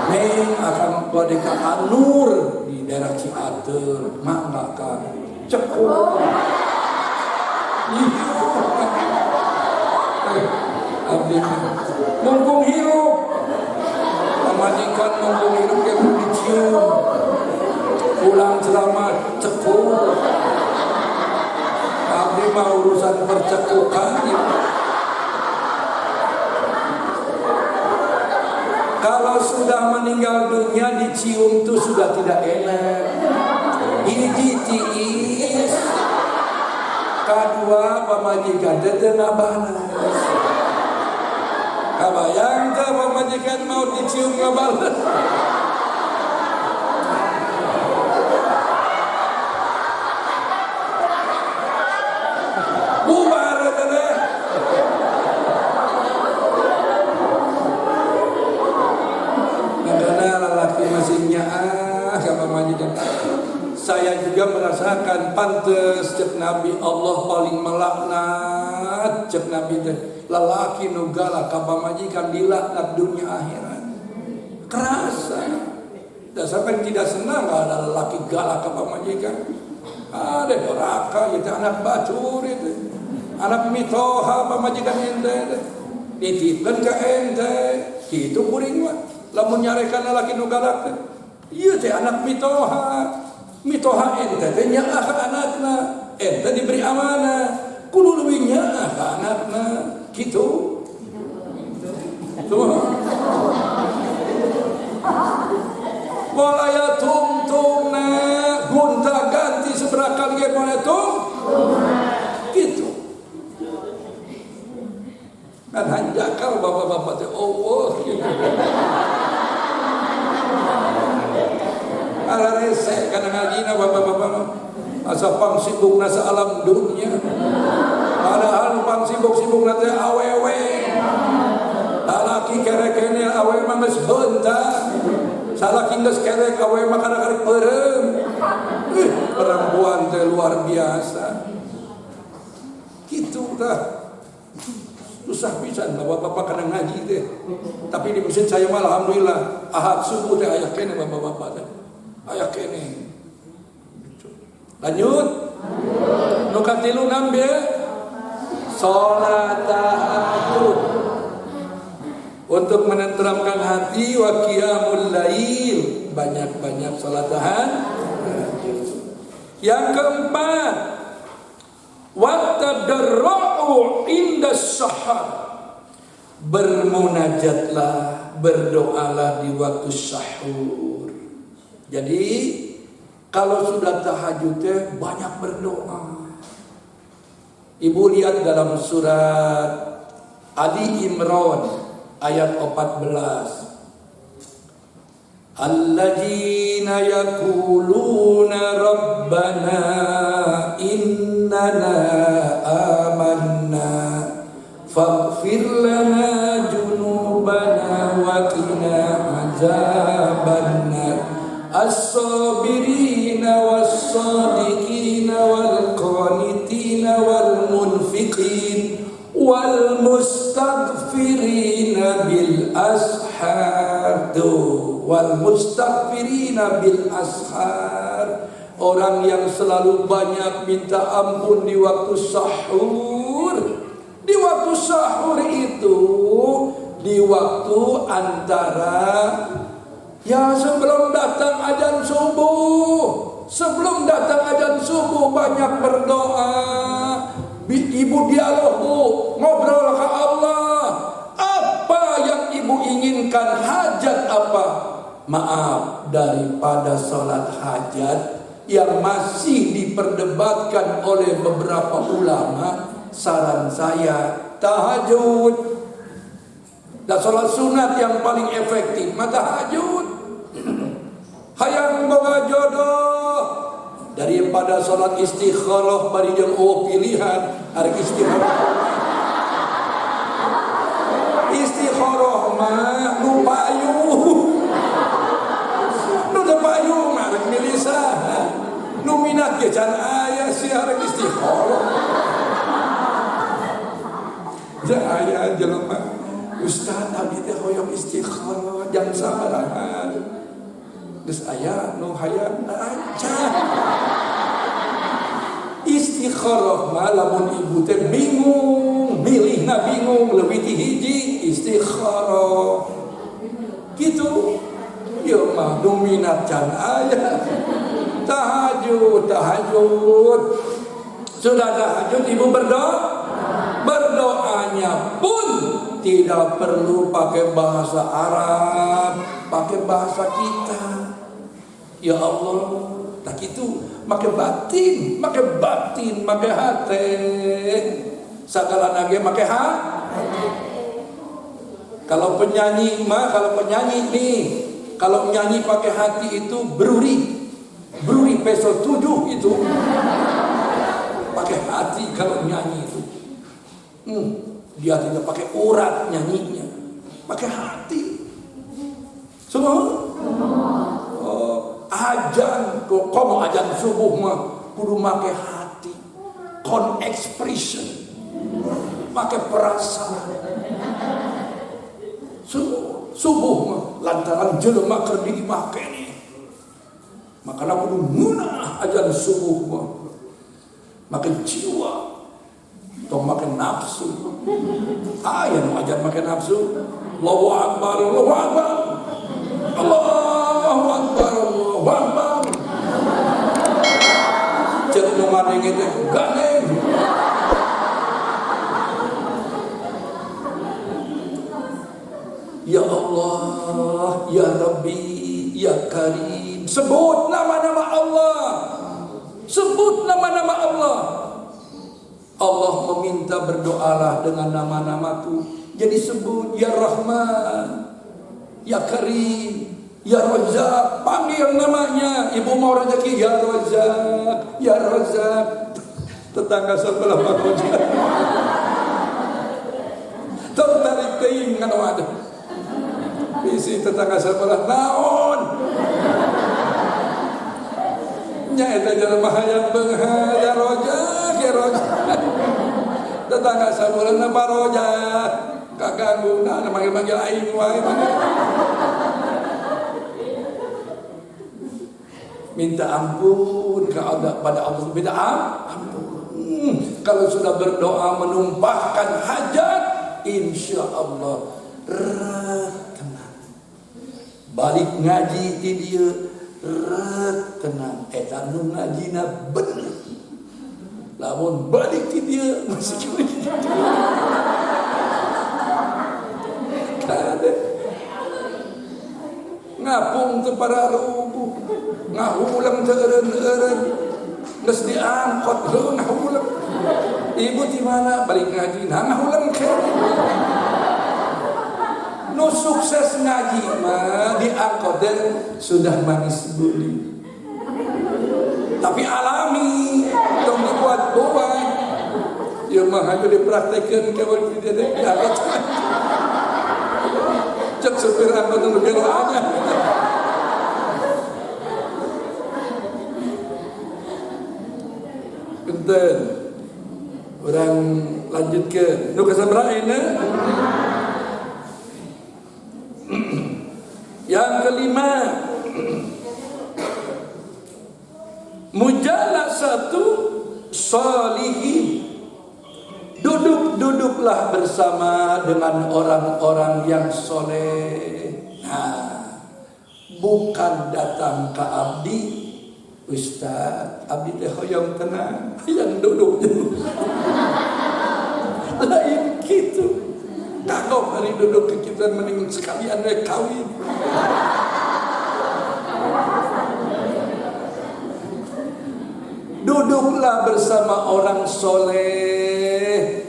Neng akan bade ka Anur di daerah Ciater, mangga ka cekuk. Abdi mumpung hirup. Pamajikan mumpung hidup dia perlu dicium. Pulang selamat cekuk. Abdi mah urusan percekukan. Kalau sudah meninggal dunia dicium itu sudah tidak enak. Hiji tiis. Kedua pamajikan teu ngabalas. Kabayang teh pamajikan mau dicium ngabalas. Bubar eta teh. Karena lalaki masih nyaah ka pamajikan. Saya juga merasakan pantes cek Nabi Allah paling melaknat cek Nabi teh lalaki nu galak ka pamajikan dilaknat dunia akhirat. Kerasa. Dan sampai tidak senang ada lelaki galak ka pamajikan. Ada doraka itu anak bacur itu. Anak mitoha pamajikan ente. Nitipkeun ka ente. Kitu kuring mah. Lamun nyarekan lalaki nu galak teh. Ieu teh anak mitoha. Mitoha ente teh nyaah ka anakna, ente diberi amanah, kudu leuwih nyaah ka anakna, kitu. Tuh. Walaya tungtungna gonta ganti seberapa kali ge boleh tung? Kan hanjakal bapak-bapak teh Allah gitu. Ala rese kana ngajina bapak-bapak asa pangsibukna sa alam dunia. Padahal pangsibuk-sibukna teh awewe. Lalaki kerek-kene awewe mah geus heunta. Salaki geus kerek awewe mah kana karek peureum. Perempuan teh luar biasa. Gitu tah. Susah pisan bapak-bapak kena ngaji teh. Tapi di masjid saya mah alhamdulillah ahad subuh teh aya kene bapak-bapak teh. Aya kene. Lanjut. Nu katilu nambe salat tahajud. Untuk menenteramkan hati wa qiyamul lail, banyak-banyak salat tahajud. Yang keempat, wa tadarru'u inda sahar, bermunajatlah, berdoalah di waktu sahur. Jadi kalau sudah tahajud banyak berdoa. Ibu lihat dalam surat Ali Imran ayat 14. Alladzina yaquluna rabbana innana amanna faghfir lana junubana wa qina azabannar as-sabirina was-sadiqina wal qanitina wal munfiqin wal mustaghfirina bil ashar. Wal mustaghfirina bil ashar, orang yang selalu banyak minta ampun di waktu sahur. Di waktu sahur itu di waktu antara sebelum datang azan subuh. Sebelum datang azan subuh banyak berdoa. Ibu dialog, ngobrol ke Allah. Apa yang ibu inginkan, hajat apa? Maaf, daripada sholat hajat yang masih diperdebatkan oleh beberapa ulama, saran saya tahajud. Dan sholat sunat yang paling efektif mah tahajud. Hayang boga jodoh daripada sholat istikharah bari jeung pilihan arek istikharah. Istikharah mah nu payung. Nu teu payung mah arek milih saha. Nu minat ge can aya si arek istikharah. Ja aya jelema, Ustaz abdi teh hoyong istikharah jam sabaraha. Geus aya nu hayang aja. Istikharah mah lamun ibu teh bingung, milihna bingung, leuwih ti hiji istikharah. Gitu. Ya mah nu minat can aya. Tahajud. Sudah tahajud ibu berdoa. Berdoanya pun tidak perlu pakai bahasa Arab, pakai bahasa kita. Ya Allah, tak itu make batin, make hati. Segala nage make hati. Kalau penyanyi nih, kalau nyanyi pakai hati itu beruri peso 7 itu. Pakai hati kalau nyanyi itu. Dia tidak pakai urat nyanyinya, pakai hati. Semua. Ajan, komo ajan subuh mah kudu make hati, expression, make perasaan. Subuh mah lantaran jelema keur dimake nih. Makana kudu munah ajan subuh mah. Make jiwa, tong make nafsu. Aya nu ajan make nafsu. Allahu akbar, Allahu akbar. Allahu akbar, Allahu akbar. Cek nu ngadenge teh gandeng. Ya Allah, ya Rabbi, ya Karim. Sebut nama-nama Allah. Sebut nama-nama Allah. Allah meminta berdoalah dengan nama-nama-Ku. jadi sebut ya Rahman, ya Karim, ya Razak, panggil namanya. Ibu mau rezeki, ya Razak, ya Razak. Tetangga sebelah Pak Ojak tertarik teing kan waduh. Isi tetangga sebelah naon. Nya eta jelema hayang beunghar ya Razak, ya Razak. Tetangga sebelah na Pak Ojak kaganggu na manggil-manggil aing wae. Minta ampun pada Allah, minta ampun. Kalau sudah berdoa menumpahkan hajat, insya Allah tenang. Balik ngaji ti dieu tenang. Eta nu ngajina bener. Lamun balik ti dieu masih kade ngapung teu para rubuh, ngahulang teu eureun-eureun, geus diangkot heuh ngahulang. Ibu di mana? Balik ngaji, nah ngahulang ke. Nu sukses ngaji mah diangkot dan sudah manis budi. Tapi alami, dong dibuat-buat. Ya mah hanya dipraktekeun ke beuki dedek diangkot. Cek supir angkot nu gelanya. Punten. Orang lanjutkan. Nu kasabaraha ayeuna? Yang kelima, mujalasatu sholihin. Duduklah bersama dengan orang-orang yang soleh. Nah, bukan datang ke abdi, Ustaz, abdi teh hoyong tenang, yang duduk dulu. Lain gitu. Kagok hari duduk ke kita mending sekalian we kawin. Duduklah bersama orang soleh.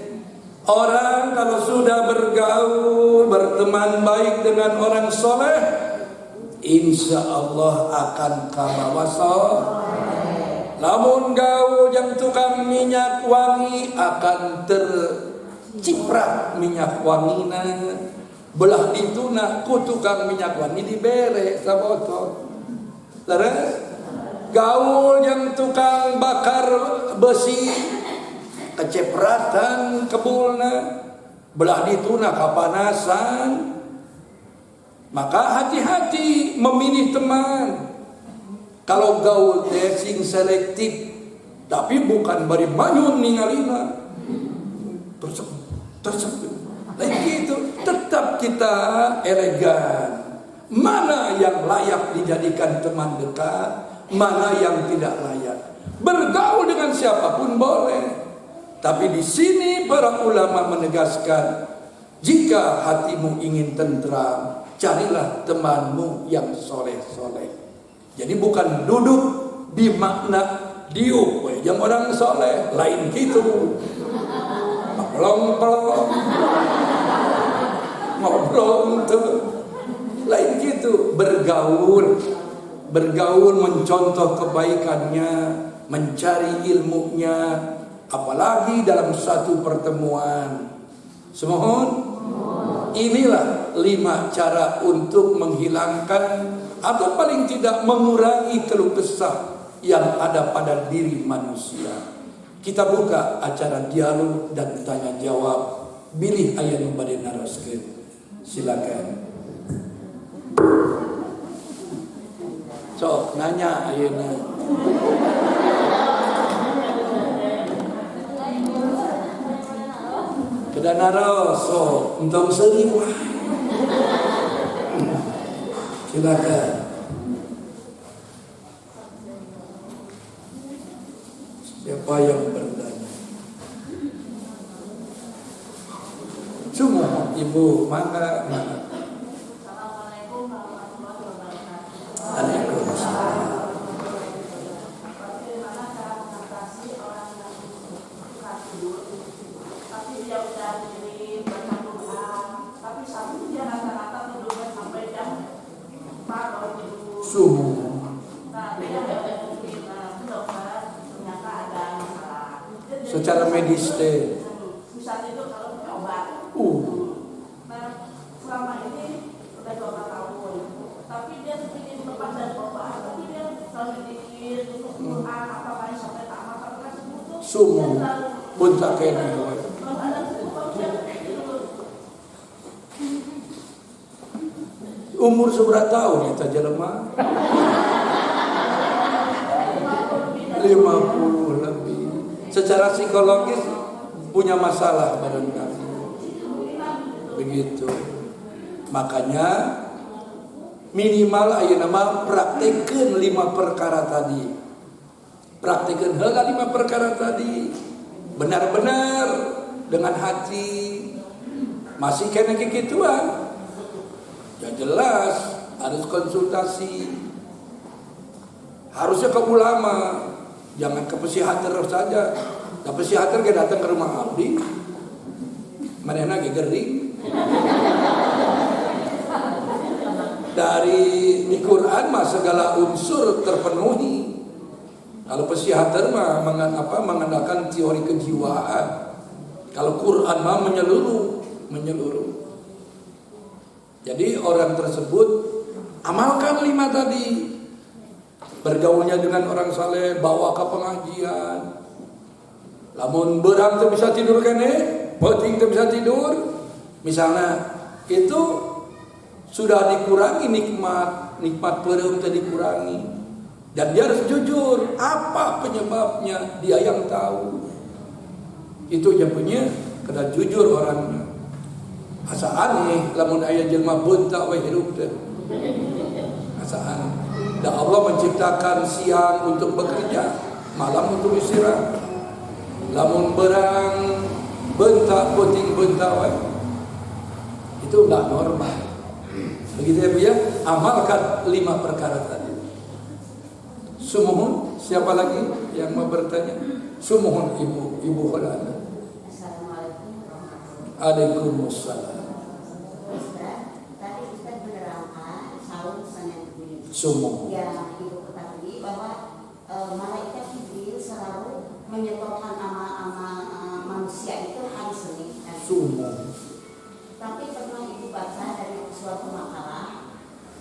Orang kalau sudah bergaul, berteman baik dengan orang soleh, insya Allah akan kabawa soleh. Namun gaul yang tukang minyak wangi akan terciprat minyak wangina. Belah dituna ku tukang minyak wangi dibere sabotol. Terus gaul yang tukang bakar besi kecepratan kebulna, belah dituna kapanasan. Maka hati-hati memilih teman. Kalau gaul teh sing selektif, tapi bukan bari manyun ningalina. Tersebut. Lain gitu, tetap kita elegan. Mana yang layak dijadikan teman dekat, mana yang tidak layak. Bergaul dengan siapapun boleh. Tapi di sini para ulama menegaskan, jika hatimu ingin tentram, carilah temanmu yang soleh-soleh. Jadi bukan duduk di makna diuk, yang orang soleh, lain gitu. Pelong-pelong, ngobrol tuh, lain gitu. Bergaul mencontoh kebaikannya, mencari ilmunya. Apalagi dalam satu pertemuan. Semohon inilah 5 cara untuk menghilangkan atau paling tidak mengurangi keluh kesah yang ada pada diri manusia. Kita buka acara dialog dan tanya jawab. Bilih aya nu bade naroskeun. Silakan. Sok nanya ayeuna. Kedah naros, sok entong seuri wae. Silakan. Siapa yang bertanya? Semua ibu, mangga. Assalamualaikum warahmatullahi wabarakatuh. Waalaikumsalam. Bagaimana cara mengatasi orang yang suka tidur, tapi dia udah dengerin baca Quran, Sumu. Nah, dia dokter ternyata ada masalah. Secara medis teh. Bisa itu kalau pakai obat. Nah, selama ini udah 2 tahun. Tapi dia ingin lepas dari obat, tapi dia selalu dikir untuk Quran apa sampai tamat apa kan butuh. Sumu. Bunta kene. Kalau ada sesuatu yang Umur seberapa tahun ya ta jelema? 50 lebih. Secara psikologis punya masalah barangkali. Begitu. Makanya minimal ayeuna mah praktekeun 5 perkara tadi. Praktekeun heula 5 perkara tadi. Benar-benar dengan hati. Masih kena kikituan. Ya jelas harus konsultasi. Harusnya ke ulama, jangan ke psikiater saja. Ke psikiater dia datang ke rumah abdi, manehna ge gering. Dari di Quran mah segala unsur terpenuhi. Kalau psikiater mah mengandalkan teori kejiwaan. Kalau Quran mah menyeluruh. Jadi orang tersebut amalkan 5 tadi. Bergaulnya dengan orang saleh, bawa ke pengajian. Lamun beurang teu bisa tidur kene, penting teu bisa tidur. Misalnya itu sudah dikurangi nikmat peureum teh dikurangi. Dan dia harus jujur, apa penyebabnya dia yang tahu. Itu aja punya kena jujur orangnya. Asa aneh lamun aya jelema beunta we hirup teh. Asa aneh. Dan Allah menciptakan siang untuk bekerja, malam untuk istirahat. Lamun berang beunta penting beunta we. Itu enggak normal. Begitu ya Bu ya, amalkan 5 perkara tadi. Sumuhun, siapa lagi yang mau bertanya? Sumuhun Ibu Kholana. Waalaikumsalam. Tadi Ustaz menerangkan saum Senin Kemis. Sumu. Yang Ibu ketahui bahwa malaikat Jibril selalu menyetorkan amal-amal manusia itu hari Senin. Sumu. Tapi pernah Ibu baca dari suatu makalah,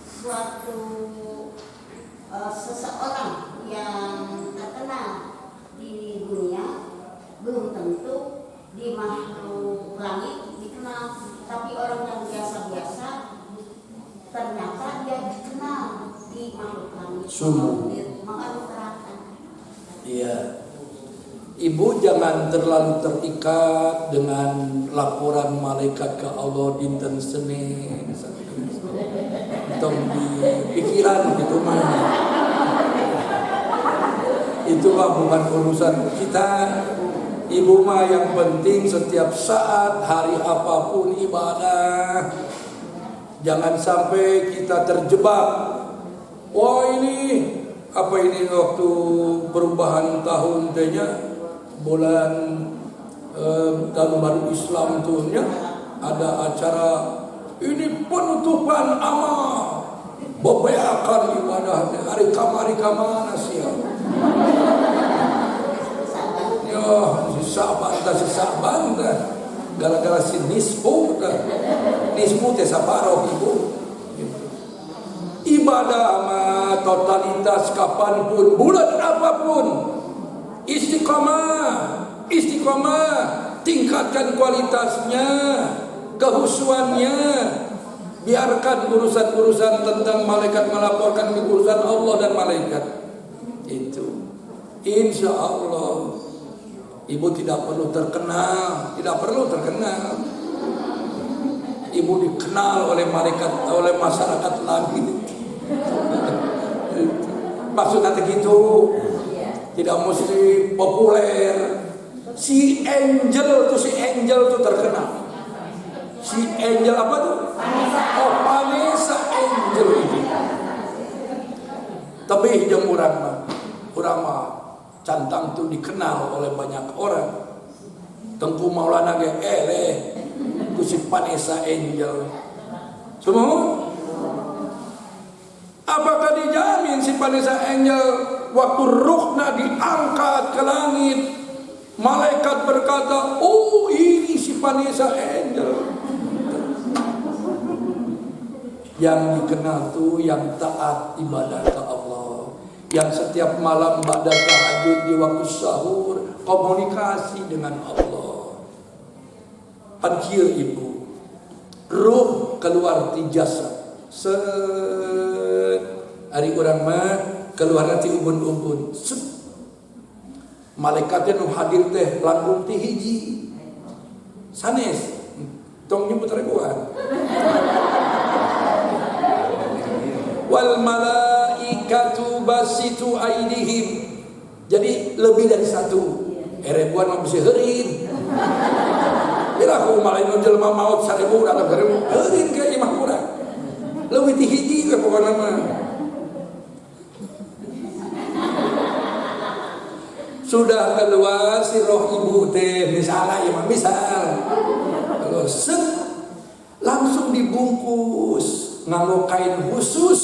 suatu seseorang yang terkenal di dunia belum tentu di makhluk langit dikenal, tapi orang yang biasa-biasa ternyata dia dikenal di makhluk langit. Maka terangkan. Iya. Ibu jangan terlalu terikat dengan laporan malaikat ke Allah dinten Senin. Tong di pikiran gitu mah. Itu mah bukan urusan kita. Ibu mah yang penting setiap saat, hari apapun ibadah. Jangan sampai kita terjebak. Wah ini apa ini waktu perubahan tahun tehnya bulan tahun baru Islam tuhnya ada acara ini penutupan amal. Bebeakan ibadahnya hari kamana sih. Ya, sisa bantah. Gara-gara si nisfu teh saparoh Ibu. Ibadah mah totalitas kapanpun, bulan apapun. Istiqomah, tingkatkan kualitasnya, kehusuannya. Biarkan urusan-urusan tentang malaikat melaporkan urusan Allah dan malaikat. Itu. Insya Allah Ibu tidak perlu terkenal. Ibu dikenal oleh malaikat, oleh masyarakat langit. Maksudnya gitu. Tidak mesti populer. Si Angel tuh terkenal. Si Angel apa tuh? Vanessa Angel itu. Tapi jeung urang mah cantang tuh dikenal oleh banyak orang. Tengku Maulana ge ku si Vanessa Angel. Semua apakah dijawab? si Vanessa Angel waktu ruhnya diangkat ke langit, malaikat berkata, oh ini si Vanessa Angel. Yang dikenal tuh yang taat ibadah ke Allah, yang setiap malam ba'da tahajud di waktu sahur komunikasi dengan Allah. Hancur ibu, ruh keluar di jasad. Hari orang mah keluar nanti ubun-ubun. Malaikatnya nu hadir teh langkung ti hiji. Sanes tong nyebut ribuan. Wal malaikatu basitu aidihim. Jadi lebih dari satu. Ribuan mah bisa heureun. Bila aku malaikatu jelema maut 1000 datang 1000 heureun ke imah urang. Leuwih ti hiji we pokona mah. Sudah keluar si roh ibu teh misalnya ya mah misal. Kalau langsung dibungkus nganggo kain khusus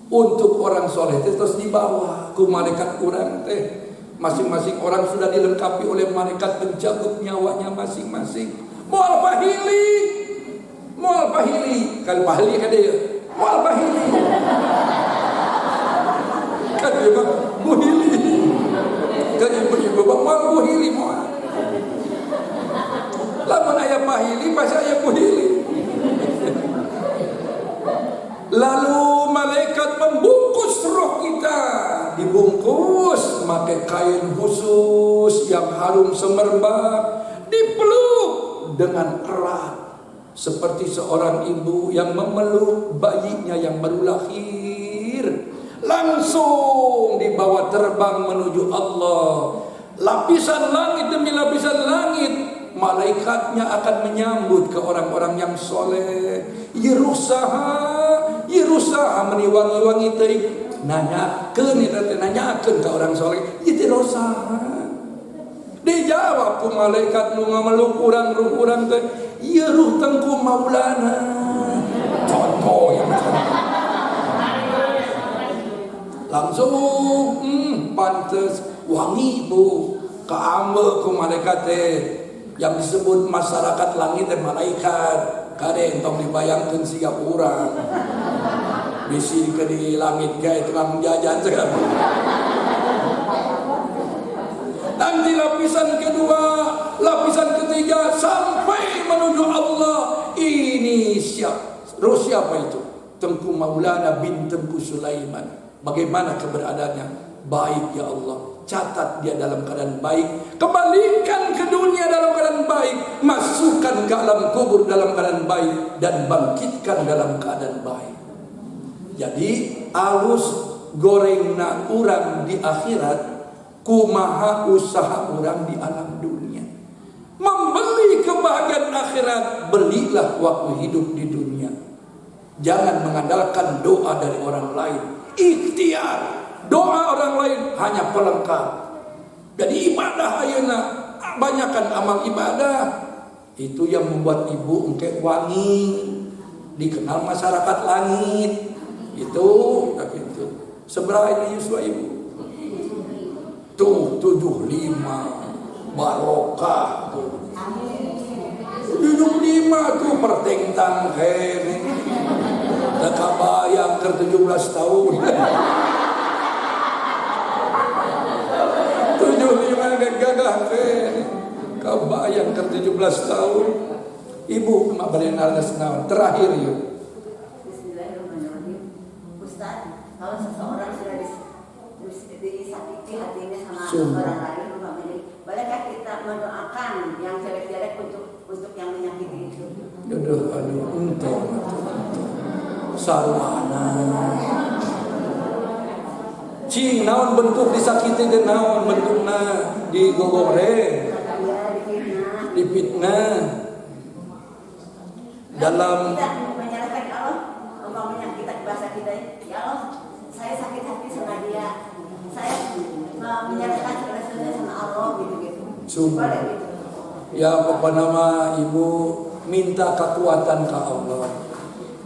untuk orang soleh terus dibawa ke malaikat urang teh. Masing-masing orang sudah dilengkapi oleh malaikat penjagut nyawanya masing-masing. Moal pahili, kalau pahili kan dia moal pahili, kan dia mah buhili, kan ibu moal buhili moal. Lamun aya pahili pasti aya buhili. Lalu malaikat membungkus roh kita, dibungkus pakai kain khusus yang harum semerbak, dipeluk dengan erat seperti seorang ibu yang memeluk bayinya yang baru lahir. Langsung dibawa terbang menuju Allah. Lapisan langit demi lapisan langit, malaikatnya akan menyambut ke orang-orang yang soleh. Yerusaha meniwangi-wangi teh nanyakeun ke orang soleh, itu rosaha. Dijawab ku malaikat nu ngameluk urang teh, ieu ruh tengku Maulana. Contoh yang langsung pantes wangi bu kaambe ku malaikat teh yang disebut masyarakat langit dan malaikat. Kade entong dibayangkeun siga urang bisi ke di langit gae tukang jajan segala. Nanti lapisan kedua, lapisan ketiga sampai menuju Allah. Ini siapa itu? Tengku Maulana bin Tengku Sulaiman. Bagaimana keberadaannya? Baik ya Allah, catat dia dalam keadaan baik, kembalikan ke dunia dalam keadaan baik, masukkan ke alam kubur dalam keadaan baik, dan bangkitkan dalam keadaan baik. Jadi alus gorengna urang di akhirat, kumaha usaha urang di alam dunia. Membeli kebahagiaan akhirat, belilah waktu hidup di dunia. Jangan mengandalkan doa dari orang lain. Ikhtiar. Doa orang lain hanya pelengkap. Jadi ibadah ayeuna banyakkan amal ibadah. Itu yang membuat ibu engke wangi, dikenal masyarakat langit. Itu seberapa ini Yuswa ibu? Tuh 75 barokah tuh. 75 tuh pertengtang kene. Da kabayang ke 17 tahun. 75 gagah kene. Kabayang ke 17 tahun. Ibu mak belenarna senaon terakhir yuk. Bismillahirrahmanirrahim. Ustaz, kalau seseorang sudah disakiti hatinya sama orang lain, bolehkah kita mendoakan yang jelek-jelek untuk yang menyakiti itu? Aduh, untuk sarwana. Cing naon bentuk disakiti dan naon bentukna digogore, dipitnah. Dalam kita menyalahkan Allah, umpamanya kita bahasa kita, ya Allah, saya sakit hati sama dia, saya menyalahkan segala-galanya sama Allah gitu. Boleh gitu. Ya apa nama ibu minta kekuatan ke Allah.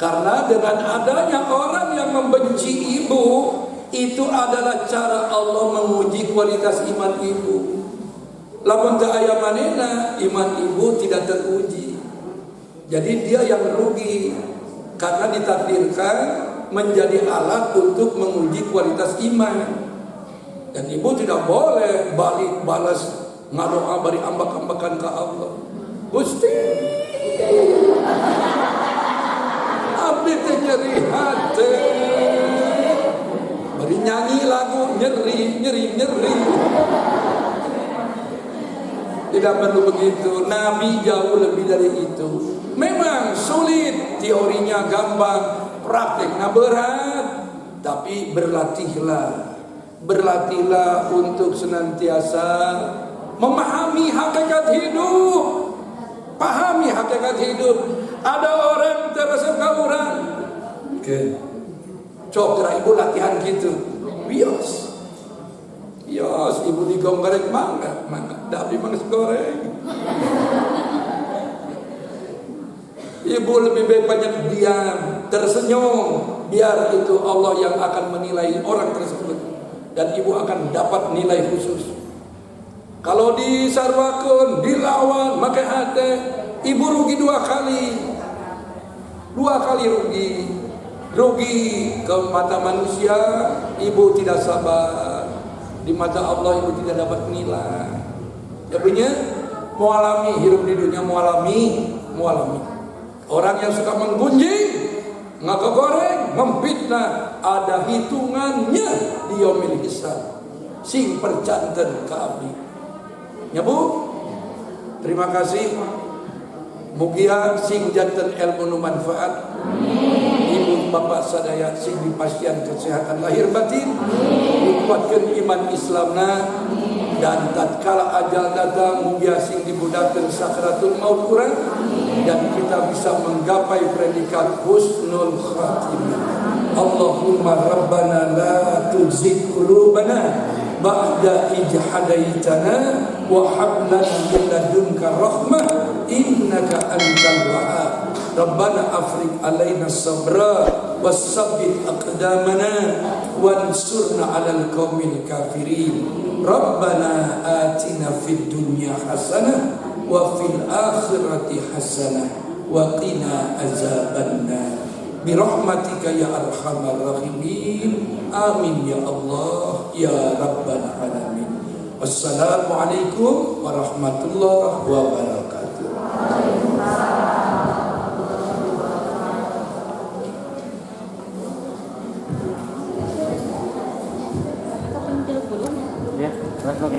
Karena dengan adanya orang yang membenci ibu, Itu adalah cara Allah menguji kualitas iman ibu. Lamun teu aya manehna, iman ibu tidak teruji. Jadi dia yang rugi karena ditakdirkan menjadi alat untuk menguji kualitas iman. Dan ibu tidak boleh balik balas ngadoa bari ambak-ambakan ke Allah. Gusti, abdi teh nyeri hati. Bari nyanyi lagu nyeri. Tidak perlu begitu. Nabi jauh lebih dari itu. Memang sulit, teorinya gampang, prakteknya berat. Tapi berlatihlah untuk senantiasa memahami hakikat hidup. Pahami hakikat hidup. Ada orang terasa orang. Oke. Cokra ibu latihan gitu. Bios ibu digoreng mangga. Tapi mangga goreng. Ibu lebih baik banyak diam, tersenyum. Biar itu Allah yang akan menilai orang tersebut. Dan ibu akan dapat nilai khusus. Kalau disarwakeun, dilawan, maka hati, ibu rugi 2 kali. 2 kali rugi. Rugi ke mata manusia, ibu tidak sabar. Di mata Allah ibu tidak dapat nilai. Jadinya mualami hidup di dunia mualami. Orang yang suka menggunjing, ngaku goreng, memfitnah, ada hitungannya di yaumil hisab. Sing percanten ka abdi. Ya Bu, terima kasih. Mugia sing janten ilmu nu manfaat. Ibu bapak sadaya sing dipastian kesehatan lahir batin, dikuatkan iman Islamna, dan tatkala ajal datang mugia sing dibudakeun sakratul maut urang, dan kita bisa menggapai predikat husnul khatimah. Allahumma rabbana la tuzigh qulubana ba'da idh hadaitana wa hab lana min ladunka rahmah innaka antal wahhab. Rabbana afriq alaina sabra wasabbit aqdamana wansurna 'alal qaumil kafirin. Rabbana atina fid dunya hasanah wa fil akhirati hasanah wa qina azabannar. Birahmatika ya arhamar rahimin. Amin ya Allah ya rabbal alamin. Wassalamualaikum warahmatullahi wabarakatuh.